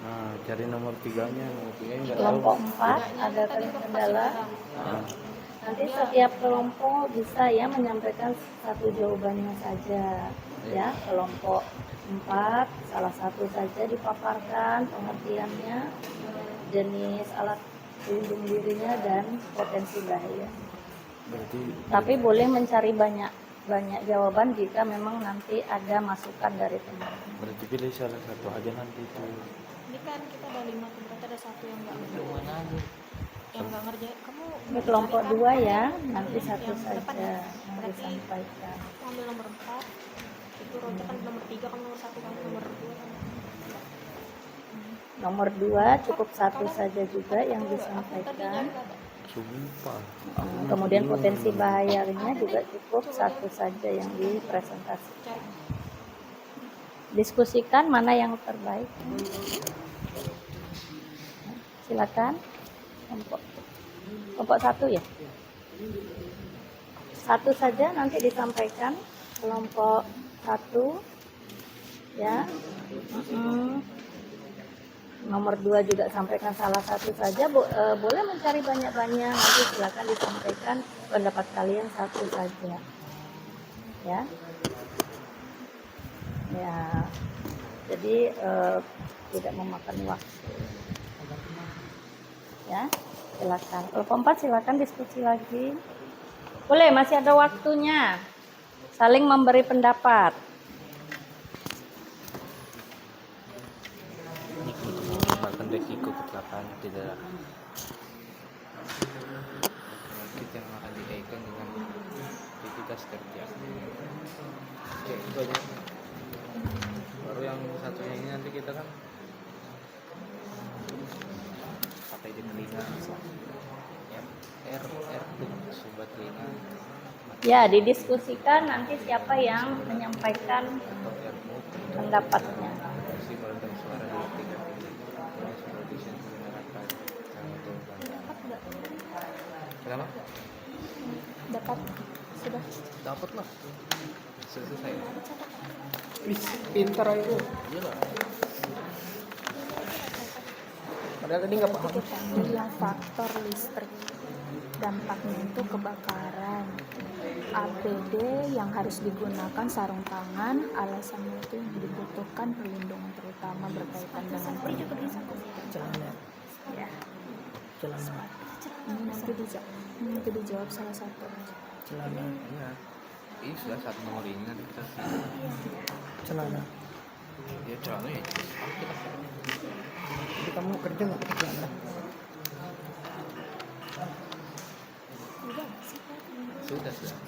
Nah, cari nomor 3-nya. Nomor 3-nya nggak tahu. Kelompok 4 ada kendala. Nanti setiap kelompok bisa ya menyampaikan satu jawabannya saja. Ya, kelompok 4 salah satu saja dipaparkan pengertiannya, jenis alat pelindung dirinya dan potensi bahaya. Berarti Tapi boleh mencari banyak jawaban jika memang nanti ada masukan dari teman-teman. berarti pilih salah satu aja nanti itu. Ini kan kita ada 5 tempat, ada 1 yang nggak ada. Mana aja? yang nggak ngerjain kamu Ini kelompok cari, 2 ya, nanti yang satu depan saja ya. yang Berarti disampaikan. kamu ambil nomor 4 itu Roja kan nomor 3, kamu nomor 1, kamu nomor 2 kan. Nomor 2 cukup satu saja juga yang disampaikan. Sumpah. Kemudian potensi bahayanya juga cukup satu saja yang dipresentasikan. Diskusikan mana yang terbaik. Silakan. Kelompok 1 ya. Satu saja nanti disampaikan kelompok 1 ya. Nomor 2 juga sampaikan salah satu saja. Boleh mencari banyak-banyak, nanti silakan disampaikan pendapat kalian satu saja ya. Ya, jadi tidak memakan waktu ya. Silakan kelompok 4 silakan diskusi lagi. Boleh, masih ada waktunya. Saling memberi pendapat. Memakan resiko kecelakaan tidak penyakit yang akan dikaitkan dengan aktivitas kerja. Oke, itu aja. Baru yang satunya ini nanti kita kan pakai di telinga ya, R sobat telinga Ya, didiskusikan nanti siapa yang menyampaikan atau R pendapatnya. si meredam suara di tingkat tinggi terus produsen menggunakan atau Dapat nggak? kenapa? Dapat sudah. Dapat lah selesai. Pintar itu. Iya lah. Padahal tadi nggak paham. Kita bilang faktor listrik, dampaknya itu kebakaran. APD yang harus digunakan, sarung tangan, alasannya itu yang dibutuhkan perlindungan terutama berkaitan dengan Celana. Ya. Celana. ini nanti dijawab salah satu. Celana. Iya. Ini sudah satu nomor ini nanti kita Celana. ya celana ya. Jadi kamu kerja nggak pakai celana? Sudah. Satu.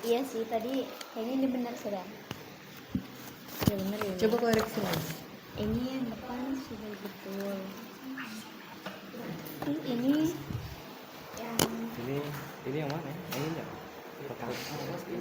Iya sih, tadi kayaknya ini benar sudah. Ya benar ya. Coba koreksi lagi. Ini yang depan sudah betul. Ini yang Ini yang mana? Ini enggak? Kasih.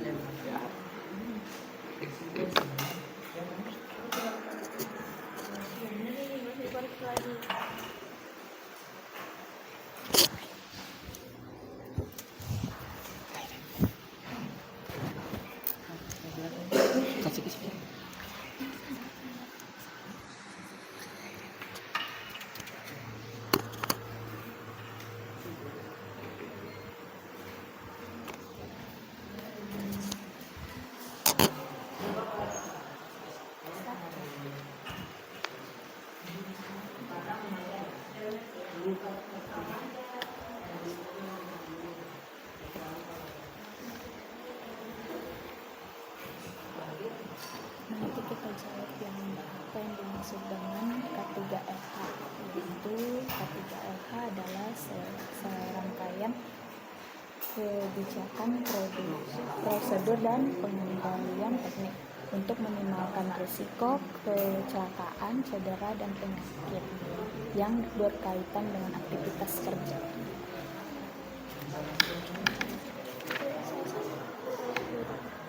nanti kita jawab yang apa yang dimaksud dengan K3LH, yaitu K3LH adalah serangkaian kebijakan, prosedur dan pengendalian teknik untuk meminimalkan risiko kecelakaan, cedera dan penyakit yang berkaitan dengan aktivitas kerja.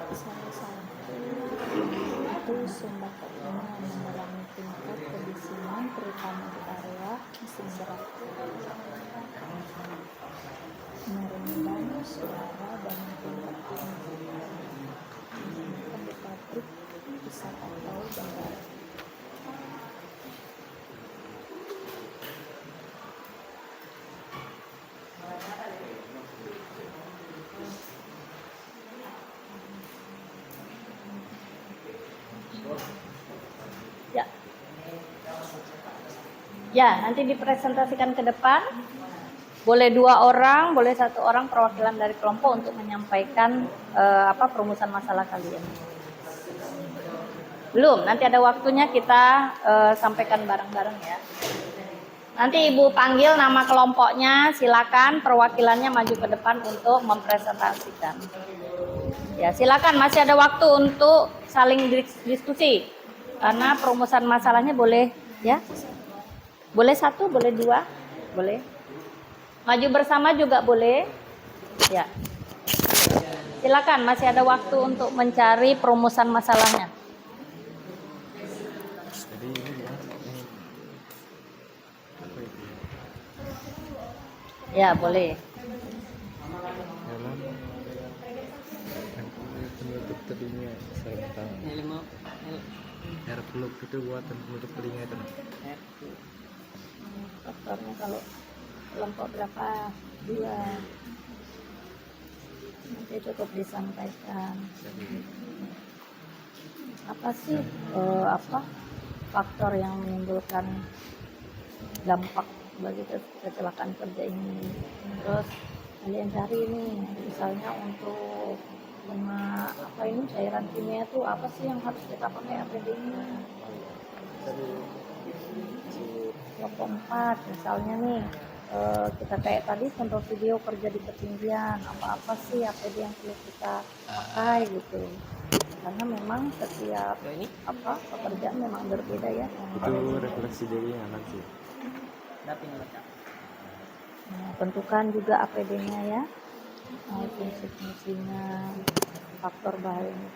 Salah satu itu sembako mengurangi tingkat kedisinan terutama di area mesin berat, merendam suara dan tingkat menggunakan di pabrik, pusat atau bandara. Ya. Ya, nanti dipresentasikan ke depan. Boleh 2 orang, boleh 1 orang perwakilan dari kelompok untuk menyampaikan perumusan masalah kalian. Belum, nanti ada waktunya kita sampaikan bareng-bareng ya. Nanti Ibu panggil nama kelompoknya, silakan perwakilannya maju ke depan untuk mempresentasikan. Ya, silakan, masih ada waktu untuk saling diskusi. Karena perumusan masalahnya boleh ya. Boleh 1, boleh 2, boleh. Maju bersama juga boleh. Ya. Silakan, masih ada waktu untuk mencari perumusan masalahnya. Ya, boleh. Penutup telinga sarung tangan. Air peluk itu buatan penutup telinga itu. Faktornya kalau kelompok berapa? 2. Nanti cukup disampaikan. Apa sih faktor yang menimbulkan dampak bagi kecelakaan kerja ini? Terus kalian cari nih, misalnya untuk cairan kimia itu apa sih yang harus kita pakai APD-nya? Kelompok 4 misalnya nih, kita kayak tadi contoh video kerja di ketinggian, apa sih APD yang perlu kita pakai gitu. Karena memang setiap pekerjaan memang berbeda ya. Itu refleksi dari anak sih. Nah, tentukan juga APD-nya ya, fungsi-fungsinya, faktor bahayanya.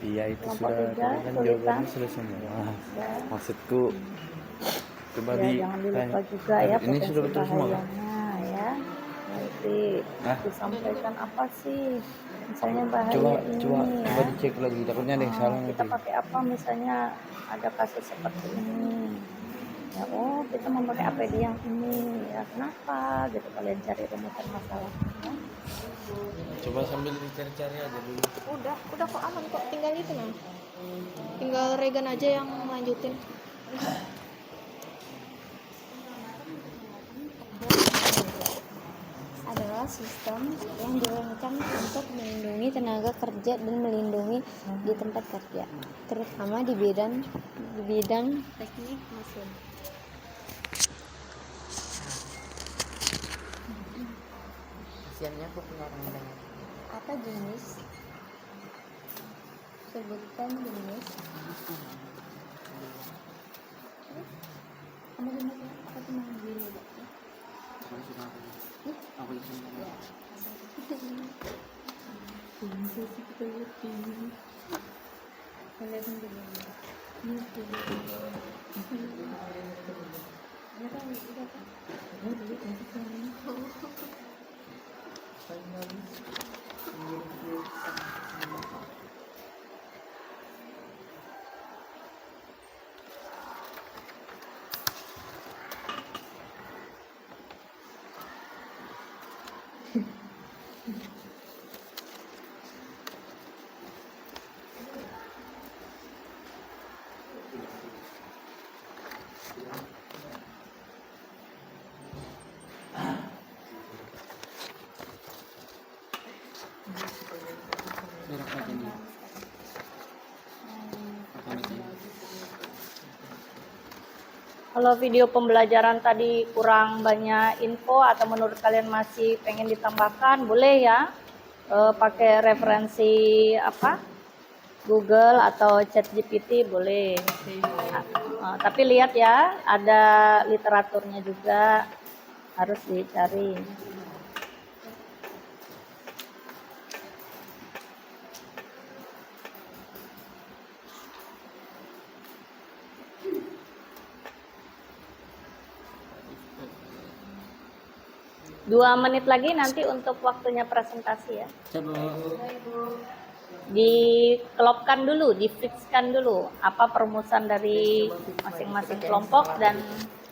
Iya, itu Kelompok sudah 3, kan kesulitan. jawabannya sudah semua. Maksudku coba Ya, jangan dilupa juga ya ini sudah potensi betul semua kan? bahayanya ya. Nanti disampaikan apa sih? Misalnya bahaya Coba ini ya. dicek lagi, takutnya ada yang salah Kita nanti. pakai apa misalnya ada kasus seperti ini. Ya, kita memakai APD yang ini. Ya, kenapa? Gitu kalian cari rumusan masalahnya. Coba sambil dicari-cari aja dulu. Udah kok aman kok, tinggal itu nah. Tinggal Regan aja yang lanjutin. Adalah sistem yang dirancang untuk melindungi tenaga kerja dan melindungi di tempat kerja, terutama di bidang teknik mesin. Apa jenis? Sebutkan jenis. Kamu dengar ya? Apa cuma gini aja? Kalau video pembelajaran tadi kurang banyak info atau menurut kalian masih pengen ditambahkan, boleh ya pakai referensi Google atau ChatGPT boleh. Tapi lihat ya, ada literaturnya juga harus dicari. Dua menit lagi nanti untuk waktunya presentasi ya. Dikelopkan dulu, difixkan dulu apa perumusan dari masing-masing kelompok dan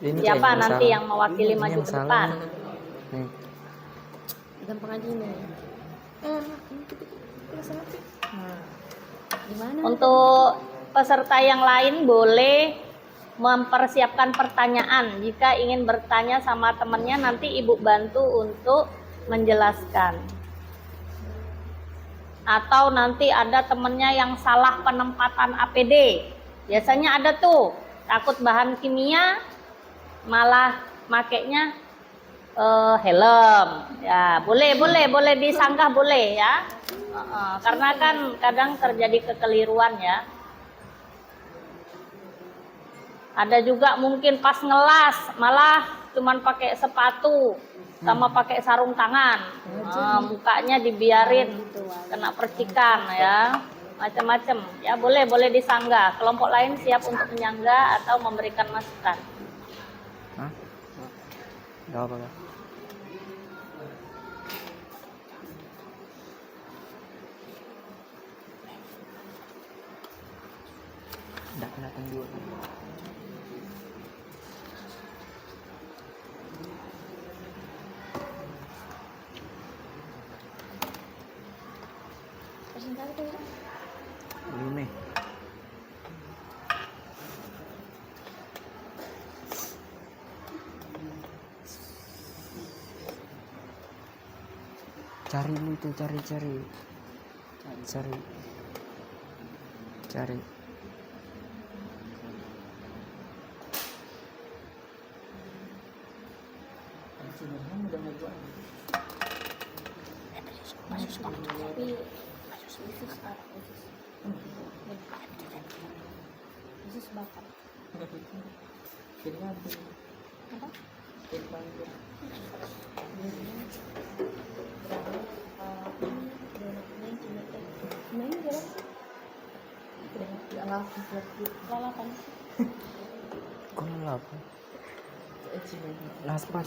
siapa nanti yang mewakili maju ke depan. Gampang aja ini. Untuk peserta yang lain boleh mempersiapkan pertanyaan. Jika ingin bertanya sama temannya, nanti Ibu bantu untuk menjelaskan. Atau nanti ada temennya yang salah penempatan APD. Biasanya ada tuh, takut bahan kimia malah makainya helm. Ya, boleh disanggah boleh ya. Karena kan kadang terjadi kekeliruan ya. Ada juga mungkin pas ngelas malah cuman pakai sepatu sama pakai sarung tangan, mukanya dibiarin kena percikan ya, macam-macam ya. Boleh disanggah. Kelompok lain siap untuk menyanggah atau memberikan masukan. Gak apa-apa. Udah kelihatan dulu. Belum nih. Cari dulu tuh, cari. Kok lalapan? Laspat.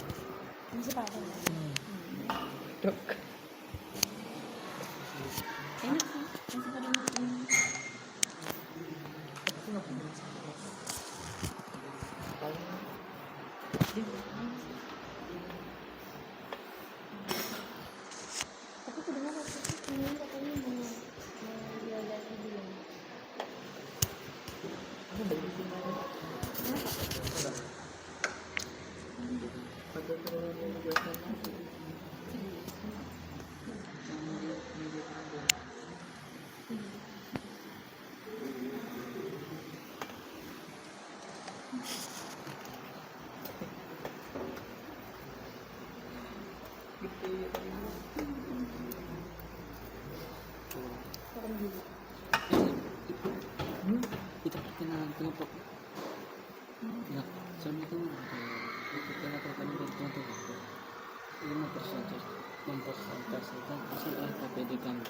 Dok. Kita perkenalan kelompok. Ya, soalnya itu kita lakukan kelompok. Ini mempresentasikan hasil LKPD kami.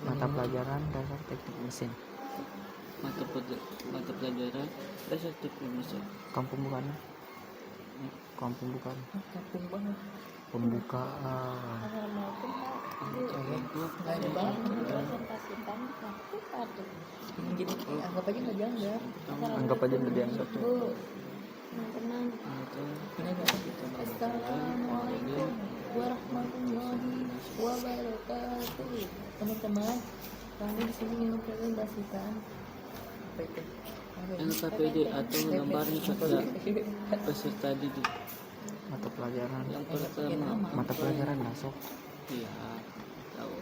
Mata pelajaran dasar teknik mesin. Mata pelajaran dasar teknik mesin. Kampung bukan? Kampung bukan? Kampung banget. Pembukaan. Jadi anggap aja nggak dianggap. Anggap aja nggak dianggap. Teman-teman. Assalamualaikum warahmatullahi wabarakatuh. Teman-teman, kami di sini mempresentasikan LKPD atau lembaran kerja peserta didik. Mata pelajaran yang pertama, mata pelajaran masuk. Iya, tahu.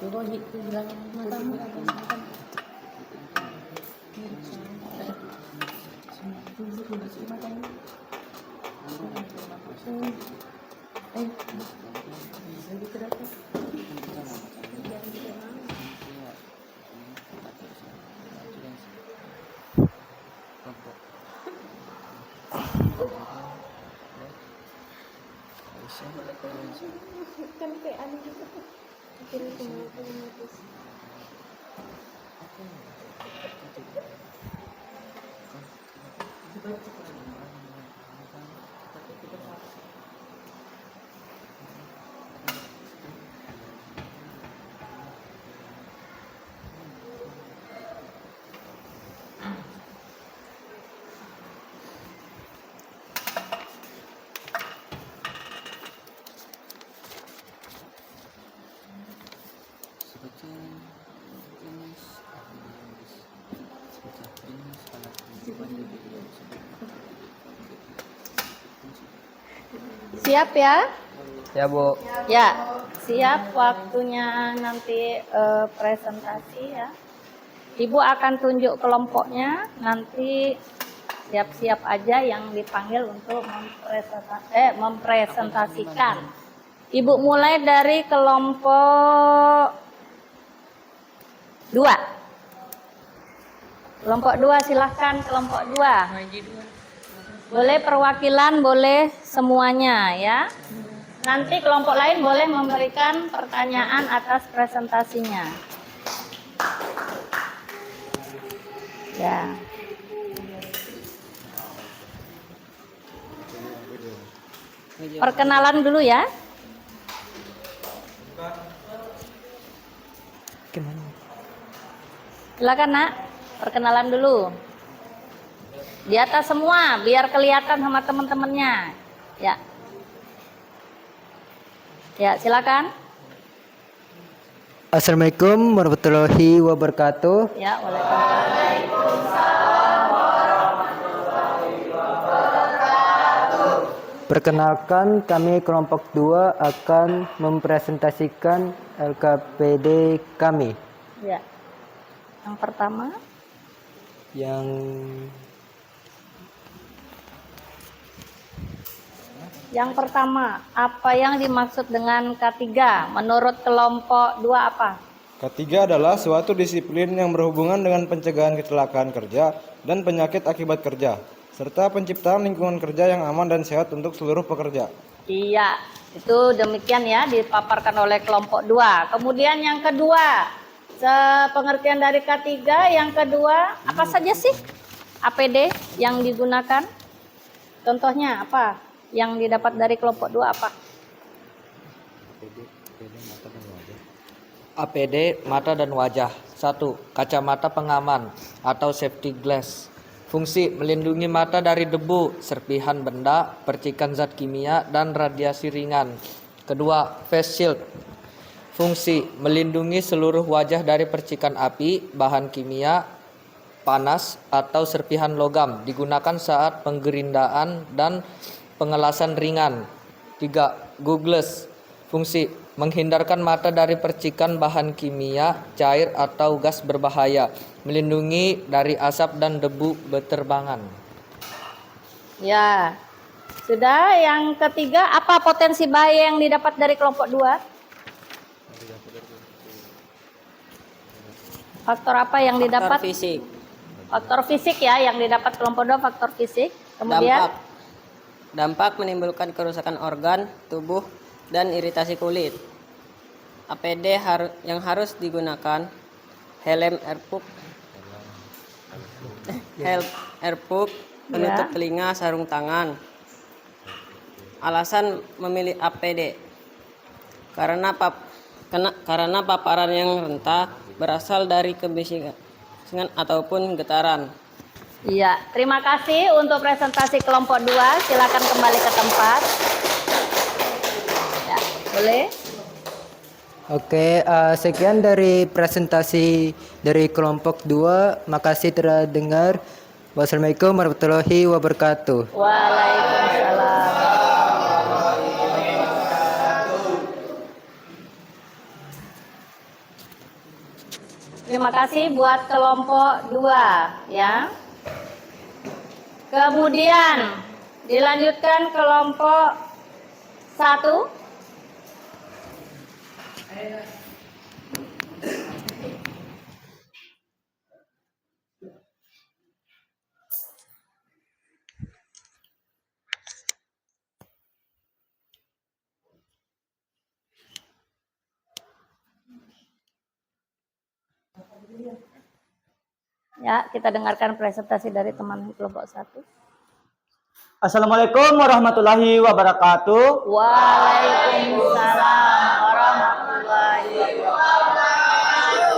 Coba gitu bilang matamu. Lebih kerasa. Kan kayak aneh gitu. Kira semua otomatis. Siap ya? Ya, Bu. Ya, siap waktunya nanti presentasi ya. Ibu akan tunjuk kelompoknya, nanti siap-siap aja yang dipanggil untuk mempresentasikan. Ibu mulai dari kelompok 2. Kelompok 2 silahkan kelompok 2. Boleh perwakilan, boleh semuanya ya. Nanti kelompok lain boleh memberikan pertanyaan atas presentasinya. Ya. Perkenalan dulu ya. Silakan Nak, perkenalan dulu. Di atas semua, biar kelihatan sama teman-temannya. Ya. Ya, silakan. Assalamualaikum warahmatullahi wabarakatuh. Ya, waalaikumsalam. Perkenalkan, kami kelompok 2 akan mempresentasikan LKPD kami. Ya. Yang pertama, Yang pertama, apa yang dimaksud dengan K3? Menurut kelompok 2 apa? Ketiga adalah suatu disiplin yang berhubungan dengan pencegahan kecelakaan kerja dan penyakit akibat kerja, serta penciptaan lingkungan kerja yang aman dan sehat untuk seluruh pekerja. Iya, itu demikian ya dipaparkan oleh kelompok 2. Kemudian yang kedua, pengertian dari K3 yang kedua, apa saja sih APD yang digunakan? Contohnya apa? Yang didapat dari kelompok 2 apa? APD mata dan wajah. 1. Kacamata pengaman atau safety glass. Fungsi melindungi mata dari debu, serpihan benda, percikan zat kimia, dan radiasi ringan. Kedua, face shield. Fungsi melindungi seluruh wajah dari percikan api, bahan kimia, panas, atau serpihan logam. Digunakan saat penggerindaan dan pengelasan ringan. 3. Goggles. Fungsi menghindarkan mata dari percikan bahan kimia, cair, atau gas berbahaya. Melindungi dari asap dan debu beterbangan. Ya, sudah. Yang ketiga, apa potensi bahaya yang didapat dari kelompok 2? Faktor apa yang didapat? Faktor fisik. Faktor fisik ya, yang didapat kelompok 2 faktor fisik. Kemudian Dampak menimbulkan kerusakan organ, tubuh, dan iritasi kulit. APD yang harus digunakan helm airpuff, penutup telinga, sarung tangan. Alasan memilih APD karena paparan yang rentan berasal dari kebisikan ataupun getaran. Iya, terima kasih untuk presentasi kelompok 2. Silakan kembali ke tempat. Ya, boleh. Oke, sekian dari presentasi dari kelompok 2. Makasih telah dengar. Wassalamualaikum warahmatullahi wabarakatuh. Waalaikumsalam. Terima kasih buat kelompok 2 ya. Kemudian dilanjutkan kelompok 1. Ya, kita dengarkan presentasi dari teman kelompok 1. Assalamualaikum warahmatullahi wabarakatuh. Waalaikumsalam warahmatullahi wabarakatuh.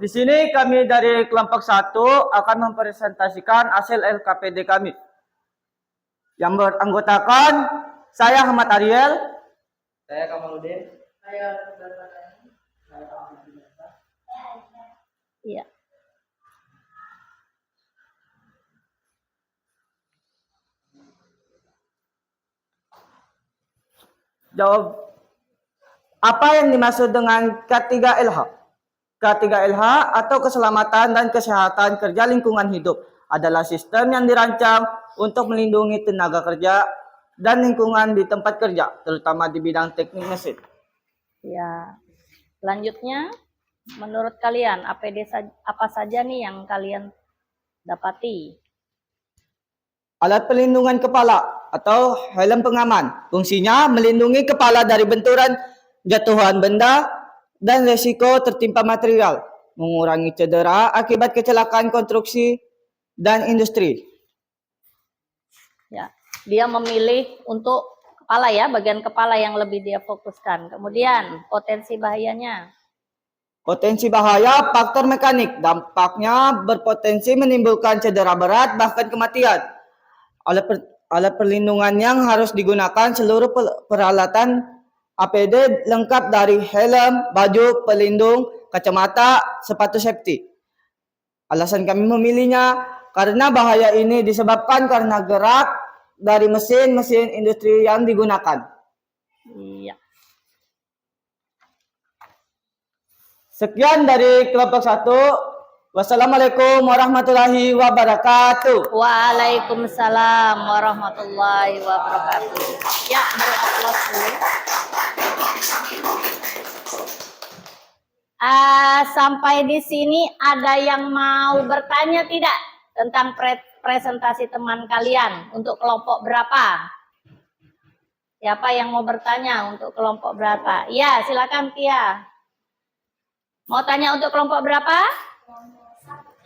Di sini kami dari kelompok 1 akan mempresentasikan hasil LKPD kami. Yang beranggotakan saya Ahmad Ariel, Saya Kamaludin. Iya. Jawab. Apa yang dimaksud dengan K3LH? K3LH atau keselamatan dan kesehatan kerja lingkungan hidup adalah sistem yang dirancang untuk melindungi tenaga kerja dan lingkungan di tempat kerja, terutama di bidang teknik mesin. Ya. Selanjutnya, menurut kalian APD apa saja nih yang kalian dapati? Alat pelindungan kepala atau helm pengaman. Fungsinya melindungi kepala dari benturan, jatuhan benda, dan resiko tertimpa material, mengurangi cedera akibat kecelakaan konstruksi dan industri. Ya, dia memilih untuk kepala ya, bagian kepala yang lebih dia fokuskan. Kemudian potensi bahayanya. Potensi bahaya faktor mekanik, dampaknya berpotensi menimbulkan cedera berat bahkan kematian. Alat perlindungan yang harus digunakan seluruh peralatan APD lengkap dari helm, baju pelindung, kacamata, sepatu safety. Alasan kami memilihnya karena bahaya ini disebabkan karena gerak dari mesin-mesin industri yang digunakan. Iya. Sekian dari kelompok 1. Wassalamualaikum warahmatullahi wabarakatuh. Waalaikumsalam warahmatullahi wabarakatuh. Ya, beri aplaus dulu. Sampai di sini ada yang mau bertanya tidak tentang presentasi teman kalian untuk kelompok berapa? Siapa yang mau bertanya untuk kelompok berapa? Ya, silakan Tia. Mau tanya untuk kelompok berapa?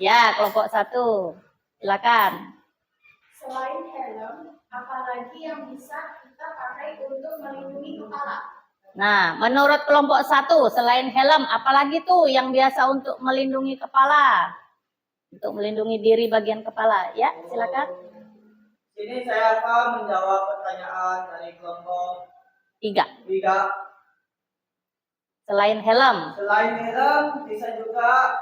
Ya, kelompok 1. Silakan. Selain helm, apalagi yang bisa kita pakai untuk melindungi kepala? Nah, menurut kelompok 1, selain helm, apalagi tuh yang biasa untuk melindungi kepala? Untuk melindungi diri bagian kepala. Ya, silakan. Sini saya akan menjawab pertanyaan dari kelompok 3. 3. Selain helm. Selain helm, bisa juga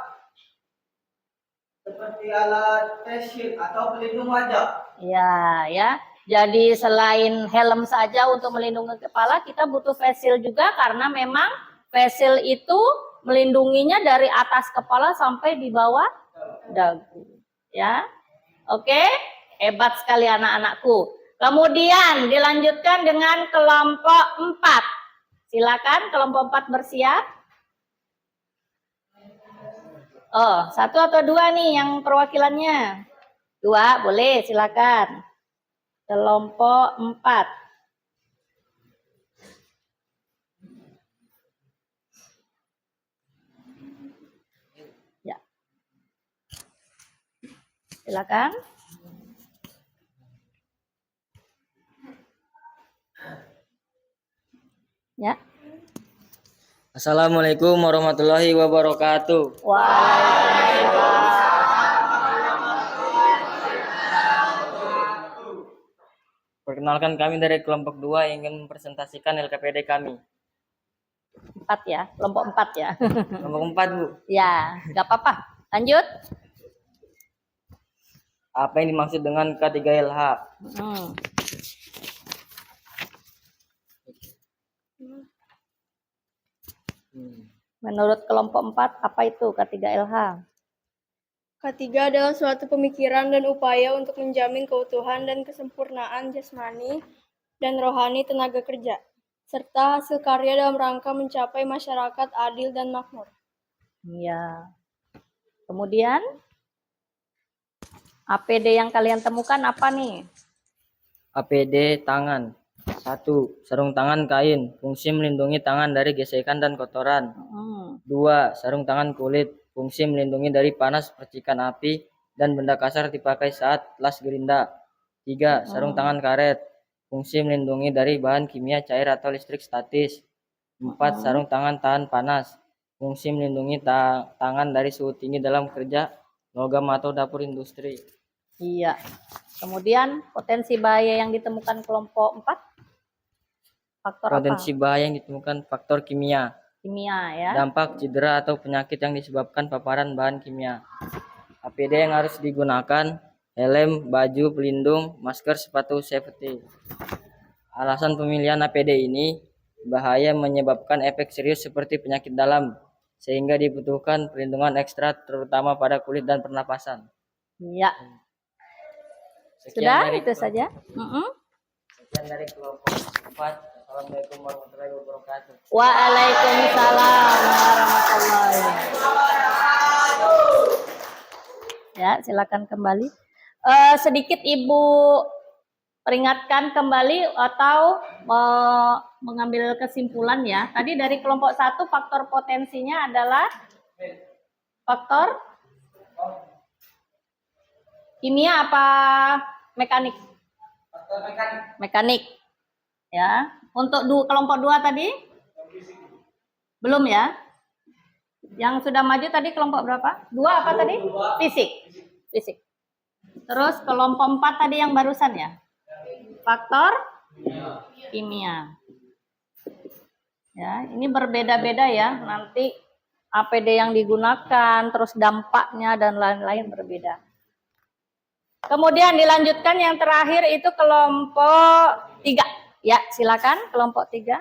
seperti alat face shield atau pelindung wajah. Ya, ya. Jadi selain helm saja untuk melindungi kepala, kita butuh face shield juga karena memang face shield itu melindunginya dari atas kepala sampai di bawah dagu. Ya. Oke, hebat sekali anak-anakku. Kemudian dilanjutkan dengan kelompok 4. Silakan kelompok 4 bersiap. Oh, 1 atau 2 nih yang perwakilannya? 2, boleh, silakan. Kelompok 4. Ya. Silakan. Ya. Assalamualaikum warahmatullahi wabarakatuh. Waalaikumsalam. Perkenalkan, kami dari kelompok 2 yang ingin mempresentasikan LKPD kami. 4 ya, kelompok 4 ya. Kelompok 4, Bu. Ya, nggak apa-apa. Lanjut. Apa yang dimaksud dengan K3LH? Menurut kelompok 4, apa itu K3LH? K3 adalah suatu pemikiran dan upaya untuk menjamin keutuhan dan kesempurnaan jasmani dan rohani tenaga kerja, serta hasil karya dalam rangka mencapai masyarakat adil dan makmur. Iya. Kemudian, APD yang kalian temukan apa nih? APD tangan. 1. Sarung tangan kain, fungsi melindungi tangan dari gesekan dan kotoran. 2. Sarung tangan kulit, fungsi melindungi dari panas, percikan api, dan benda kasar dipakai saat las gerinda. 3. Sarung tangan karet, fungsi melindungi dari bahan kimia cair atau listrik statis. 4. Sarung tangan tahan panas, fungsi melindungi tangan dari suhu tinggi dalam kerja logam atau dapur industri. Iya. Kemudian potensi bahaya yang ditemukan kelompok 4? Faktor Potensi apa? bahaya yang ditemukan faktor kimia. Kimia ya. Dampak cedera atau penyakit yang disebabkan paparan bahan kimia. APD yang harus digunakan: helm, baju pelindung, masker, sepatu safety. Alasan pemilihan APD ini bahaya menyebabkan efek serius seperti penyakit dalam, sehingga dibutuhkan perlindungan ekstra terutama pada kulit dan pernapasan. Ya. Sekian Sudah, dari itu saja. Sekian dari kelompok 4. Assalamualaikum warahmatullahi wabarakatuh. Waalaikumsalam warahmatullahi wabarakatuh. Ya, silakan kembali. Sedikit Ibu peringatkan kembali atau mengambil kesimpulan ya. Tadi dari kelompok 1 faktor potensinya adalah faktor kimia apa mekanik? Faktor mekanik. Mekanik. Ya. Untuk kelompok 2 tadi? Belum ya? Yang sudah maju tadi kelompok berapa? 2 apa tadi? Fisik. Fisik. Terus kelompok 4 tadi yang barusan ya? Faktor kimia. Ya, ini berbeda-beda ya. Nanti APD yang digunakan, terus dampaknya dan lain-lain berbeda. Kemudian dilanjutkan yang terakhir itu kelompok 3. Ya, silakan kelompok 3.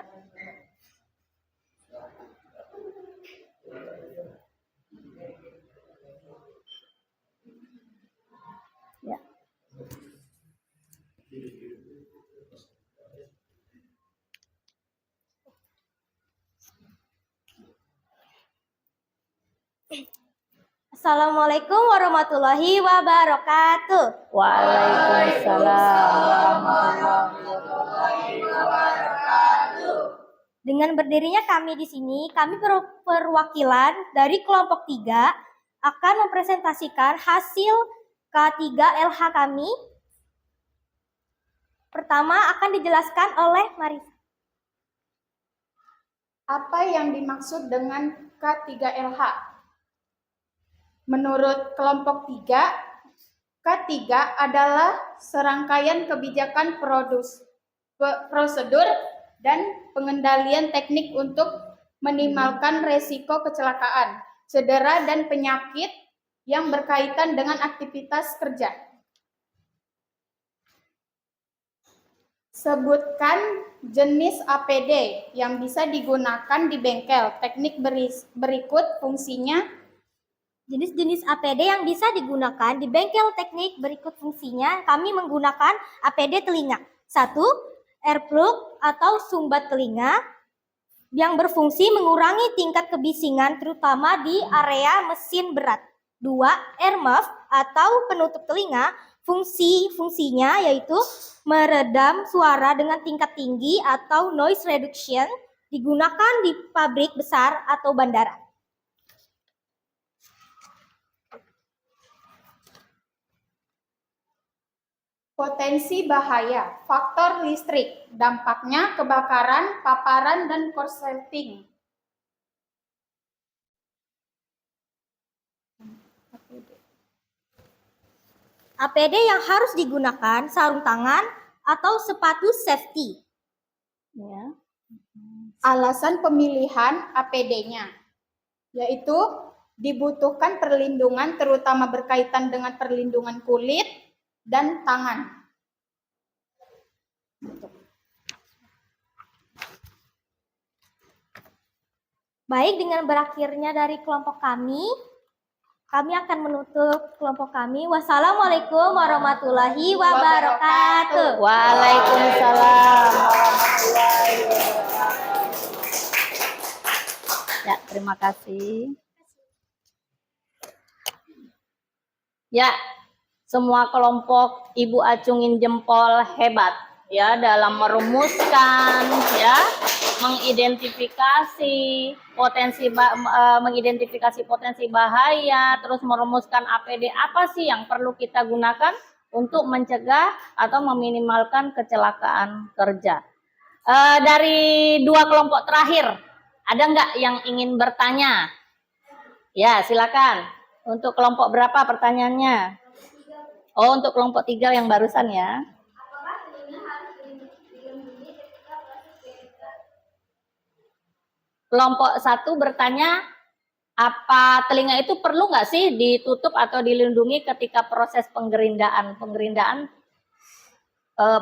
Ya. Assalamualaikum warahmatullahi wabarakatuh. Waalaikumsalam warahmatullahi wabarakatuh. Dengan berdirinya kami di sini, kami perwakilan dari kelompok 3 akan mempresentasikan hasil K3LH kami. Pertama akan dijelaskan oleh Marisa. Apa yang dimaksud dengan K3LH? Menurut kelompok 3, K3 adalah serangkaian kebijakan prosedur dan pengendalian teknik untuk minimalkan resiko kecelakaan, cedera, dan penyakit yang berkaitan dengan aktivitas kerja. Sebutkan jenis APD yang bisa digunakan di bengkel. Teknik berikut fungsinya. Jenis-jenis APD yang bisa digunakan di bengkel teknik berikut fungsinya. Kami menggunakan APD telinga. 1. Earplug atau sumbat telinga yang berfungsi mengurangi tingkat kebisingan terutama di area mesin berat. 2. Earmuff atau penutup telinga. Fungsinya yaitu meredam suara dengan tingkat tinggi atau noise reduction, digunakan di pabrik besar atau bandara. Potensi bahaya, faktor listrik, dampaknya kebakaran, paparan, dan korsleting. APD yang harus digunakan sarung tangan atau sepatu safety. Ya. Alasan pemilihan APD-nya, yaitu dibutuhkan perlindungan terutama berkaitan dengan perlindungan kulit dan tangan. Baik, dengan berakhirnya dari kelompok kami akan menutup kelompok kami. Wassalamualaikum warahmatullahi wabarakatuh. Waalaikumsalam warahmatullahi wabarakatuh. Ya, terima kasih. Ya, semua kelompok Ibu acungin jempol hebat ya dalam merumuskan ya, mengidentifikasi potensi bahaya, terus merumuskan APD apa sih yang perlu kita gunakan untuk mencegah atau meminimalkan kecelakaan kerja. Dari 2 kelompok terakhir, ada nggak yang ingin bertanya? Ya, silakan. Untuk kelompok berapa pertanyaannya? Oh, untuk kelompok 3 yang barusan ya. Kelompok 1 bertanya, apa telinga itu perlu nggak sih ditutup atau dilindungi ketika proses pengerindaan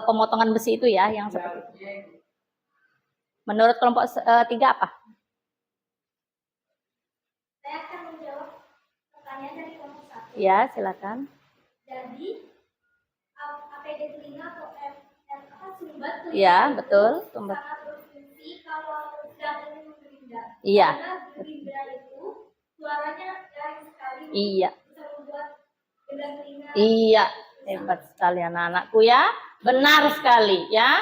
pemotongan besi itu ya, yang seperti itu. Menurut kelompok 3 apa? Saya akan menjawab pertanyaan dari kelompok 1. Ya, silakan. Jadi APD telinga atau sumbat telinga Ya, itu betul. Sumbat. sangat berfungsi kalau sedang ingin menggerindra. Iya. Karena gerindra itu suaranya garing sekali. Iya. Bisa membuat gendang telinga. Iya, hebat sekali anak-anakku ya. Benar sekali ya.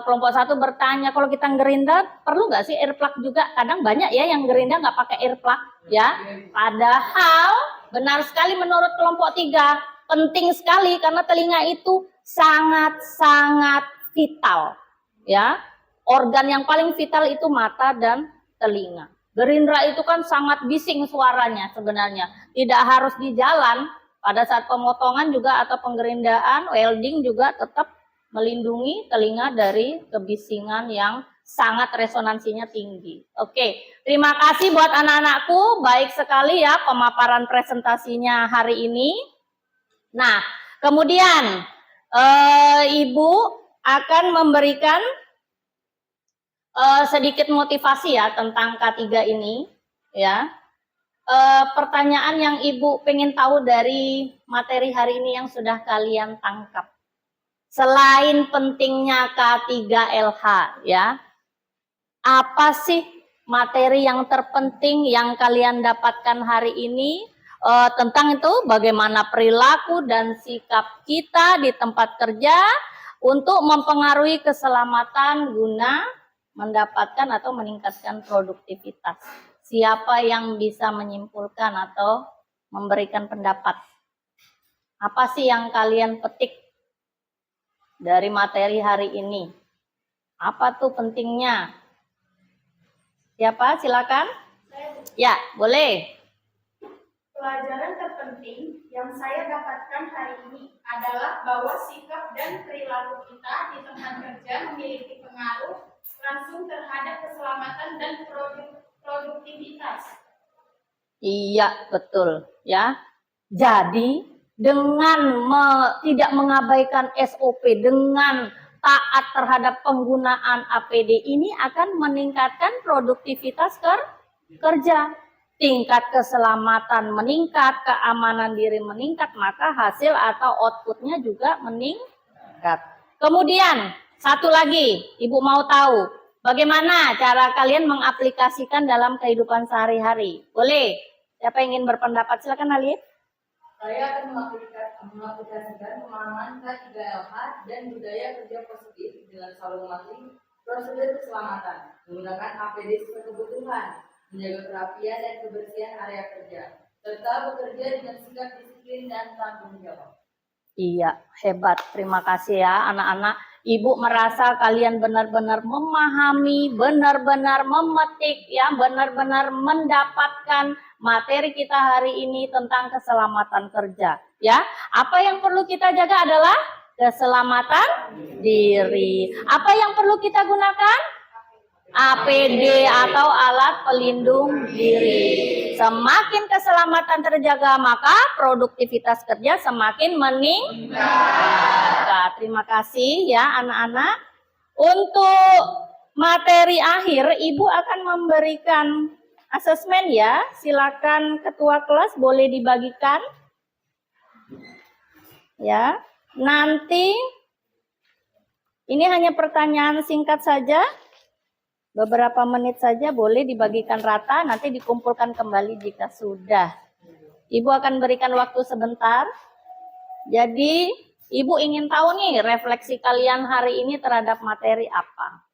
Kelompok 1 bertanya, kalau kita gerindra perlu nggak sih earplug juga? Kadang banyak ya yang gerindra nggak pakai earplug ya. Padahal benar sekali menurut kelompok 3 penting sekali karena telinga itu sangat-sangat vital ya. Organ yang paling vital itu mata dan telinga. Gerindra itu kan sangat bising suaranya sebenarnya. Tidak harus di jalan, pada saat pemotongan juga atau penggerindaan, welding juga tetap melindungi telinga dari kebisingan yang sangat resonansinya tinggi. Oke, terima kasih buat anak-anakku. Baik sekali ya pemaparan presentasinya hari ini. Nah, kemudian Ibu akan memberikan sedikit motivasi ya tentang K3 ini ya. Pertanyaan yang Ibu pengen tahu dari materi hari ini yang sudah kalian tangkap. Selain pentingnya K3LH ya, apa sih materi yang terpenting yang kalian dapatkan hari ini tentang itu bagaimana perilaku dan sikap kita di tempat kerja untuk mempengaruhi keselamatan guna mendapatkan atau meningkatkan produktivitas. Siapa yang bisa menyimpulkan atau memberikan pendapat? Apa sih yang kalian petik dari materi hari ini? Apa tuh pentingnya? Siapa? Silakan. Ya, boleh. Pelajaran terpenting yang saya dapatkan hari ini adalah bahwa sikap dan perilaku kita di tempat kerja memiliki pengaruh langsung terhadap keselamatan dan produktivitas. Iya, betul ya. Jadi dengan tidak mengabaikan SOP, dengan taat terhadap penggunaan APD ini akan meningkatkan produktivitas kerja. Tingkat keselamatan meningkat, keamanan diri meningkat, maka hasil atau outputnya juga meningkat. Kemudian, satu lagi, Ibu mau tahu, bagaimana cara kalian mengaplikasikan dalam kehidupan sehari-hari? Boleh? Siapa yang ingin berpendapat? Silakan Alif. Saya akan mengaplikasikan pemahaman K3LH dan budaya kerja positif dengan selalu mematuhi prosedur keselamatan, menggunakan APD sesuai kebutuhan, menjaga kerapian dan kebersihan area kerja, serta bekerja dengan sikap disiplin dan tanggung jawab. Iya, hebat. Terima kasih ya anak-anak. Ibu merasa kalian benar-benar memahami, benar-benar memetik, ya, benar-benar mendapatkan materi kita hari ini tentang keselamatan kerja. Ya, apa yang perlu kita jaga adalah keselamatan diri. Apa yang perlu kita gunakan? APD atau alat pelindung diri. Semakin keselamatan terjaga, maka produktivitas kerja semakin meningkat. Terima kasih ya anak-anak. Untuk materi akhir, Ibu akan memberikan asesmen ya. Silakan ketua kelas boleh dibagikan. Ya, nanti ini hanya pertanyaan singkat saja. Beberapa menit saja boleh dibagikan rata, nanti dikumpulkan kembali jika sudah. Ibu akan berikan waktu sebentar. Jadi, Ibu ingin tahu nih refleksi kalian hari ini terhadap materi apa?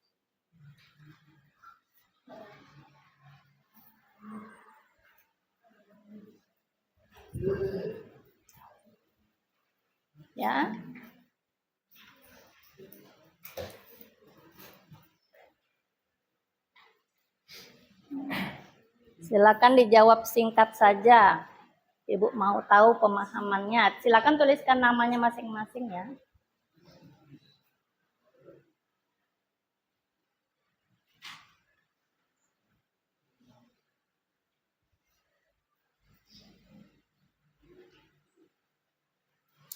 Ya. Silakan dijawab singkat saja. Ibu mau tahu pemahamannya. Silakan tuliskan namanya masing-masing ya.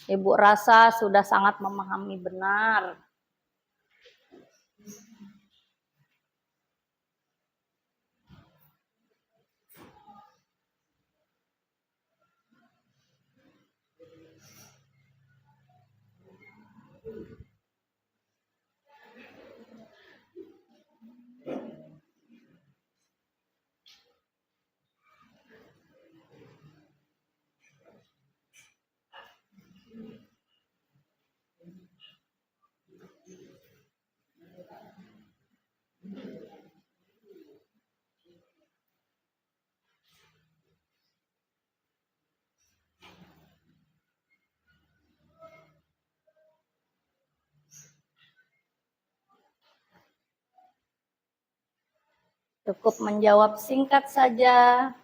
Ibu rasa sudah sangat memahami benar. Cukup menjawab singkat saja.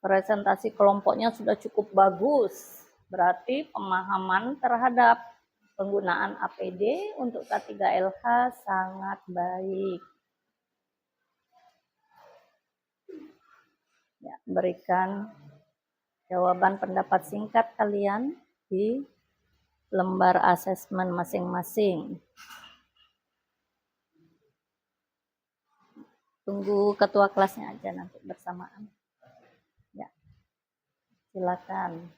Presentasi kelompoknya sudah cukup bagus. Berarti pemahaman terhadap penggunaan APD untuk K3LH sangat baik. Ya, berikan jawaban pendapat singkat kalian di lembar asesmen masing-masing. Tunggu ketua kelasnya aja nanti bersamaan. Ya, silakan.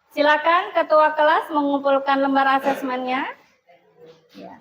Silakan ketua kelas mengumpulkan lembar asesmennya. Ya.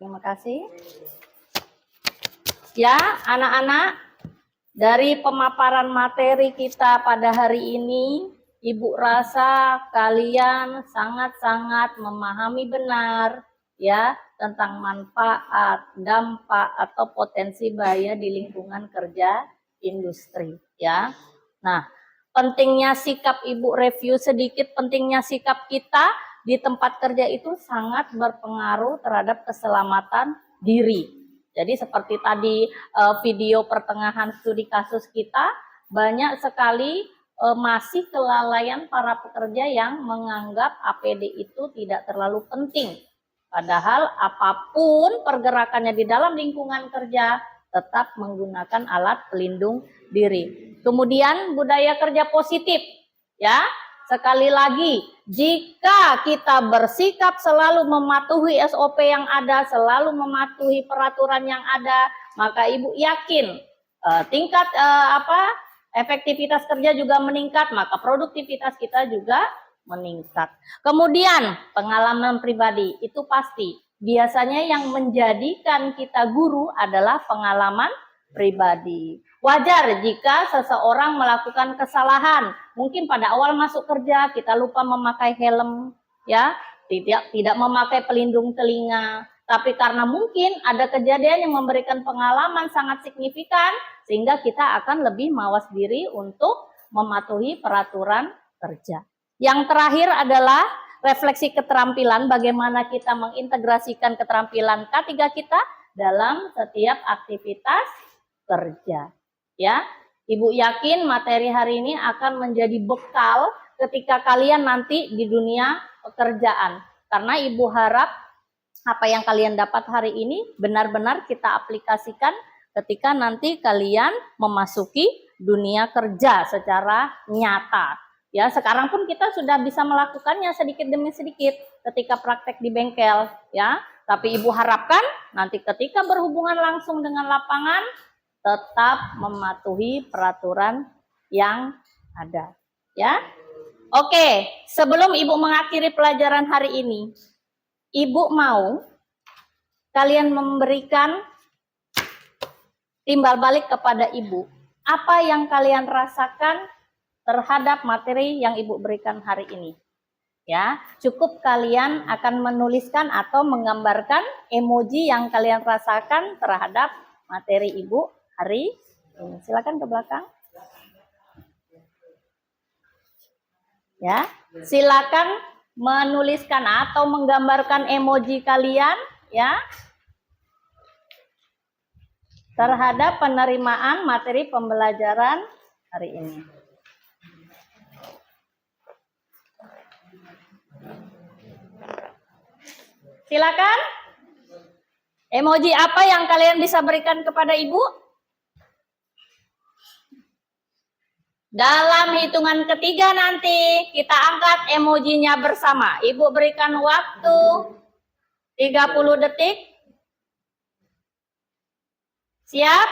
Terima kasih. Ya, anak-anak, dari pemaparan materi kita pada hari ini, Ibu rasa kalian sangat-sangat memahami benar ya tentang manfaat, dampak atau potensi bahaya di lingkungan kerja industri ya. Nah, pentingnya sikap Ibu review sedikit, pentingnya sikap kita di tempat kerja itu sangat berpengaruh terhadap keselamatan diri. Jadi seperti tadi video pertengahan studi kasus kita, banyak sekali masih kelalaian para pekerja yang menganggap APD itu tidak terlalu penting. Padahal apapun pergerakannya di dalam lingkungan kerja tetap menggunakan alat pelindung diri. Kemudian budaya kerja positif, ya. Sekali lagi, jika kita bersikap selalu mematuhi SOP yang ada, selalu mematuhi peraturan yang ada, maka Ibu yakin tingkat efektivitas kerja juga meningkat, maka produktivitas kita juga meningkat. Kemudian pengalaman pribadi itu pasti. Biasanya yang menjadikan kita guru adalah pengalaman pribadi. Wajar jika seseorang melakukan kesalahan. Mungkin pada awal masuk kerja kita lupa memakai helm, ya, tidak memakai pelindung telinga. Tapi karena mungkin ada kejadian yang memberikan pengalaman sangat signifikan, sehingga kita akan lebih mawas diri untuk mematuhi peraturan kerja. Yang terakhir adalah refleksi keterampilan, bagaimana kita mengintegrasikan keterampilan K3 kita dalam setiap aktivitas kerja. Ya, Ibu yakin materi hari ini akan menjadi bekal ketika kalian nanti di dunia pekerjaan. Karena Ibu harap apa yang kalian dapat hari ini benar-benar kita aplikasikan ketika nanti kalian memasuki dunia kerja secara nyata. Ya, sekarang pun kita sudah bisa melakukannya sedikit demi sedikit ketika praktek di bengkel, ya. Tapi Ibu harapkan nanti ketika berhubungan langsung dengan lapangan tetap mematuhi peraturan yang ada, ya. Oke, sebelum Ibu mengakhiri pelajaran hari ini, Ibu mau kalian memberikan timbal balik kepada Ibu. Apa yang kalian rasakan terhadap materi yang Ibu berikan hari ini? Ya, cukup kalian akan menuliskan atau menggambarkan emoji yang kalian rasakan terhadap materi Ibu hari ini. Silakan ke belakang. Ya, silakan menuliskan atau menggambarkan emoji kalian ya terhadap penerimaan materi pembelajaran hari ini. Silakan. Emoji apa yang kalian bisa berikan kepada Ibu? Dalam hitungan ketiga nanti kita angkat emojinya bersama. Ibu berikan waktu 30 detik. Siap?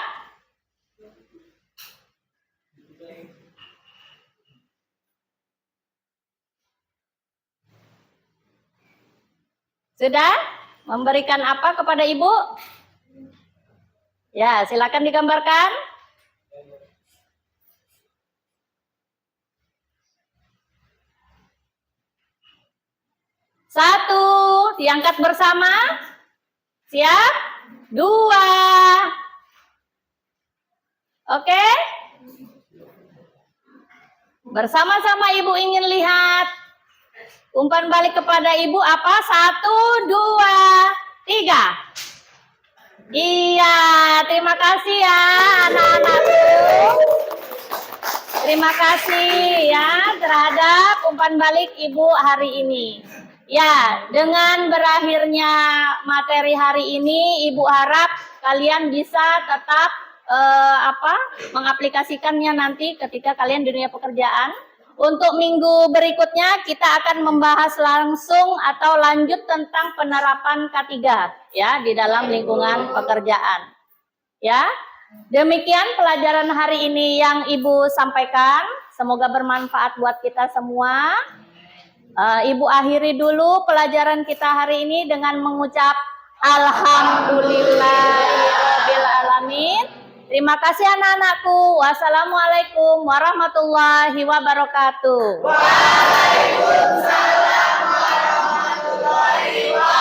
Sudah? Memberikan apa kepada Ibu? Ya, silakan digambarkan. Satu, diangkat bersama. Siap? Dua. Oke? Bersama-sama Ibu ingin lihat. Umpan balik kepada Ibu apa? 1, 2, 3. Iya, terima kasih ya anak-anakku. Terima kasih ya terhadap umpan balik Ibu hari ini. Ya, dengan berakhirnya materi hari ini, Ibu harap kalian bisa tetap mengaplikasikannya nanti ketika kalian di dunia pekerjaan. Untuk minggu berikutnya kita akan membahas langsung atau lanjut tentang penerapan K3 ya di dalam lingkungan pekerjaan. Ya. Demikian pelajaran hari ini yang Ibu sampaikan. Semoga bermanfaat buat kita semua. Ibu akhiri dulu pelajaran kita hari ini dengan mengucap Alhamdulillahirabbil alamin. Terima kasih anak-anakku. Wassalamualaikum warahmatullahi wabarakatuh. Waalaikumsalam warahmatullahi wabarakatuh.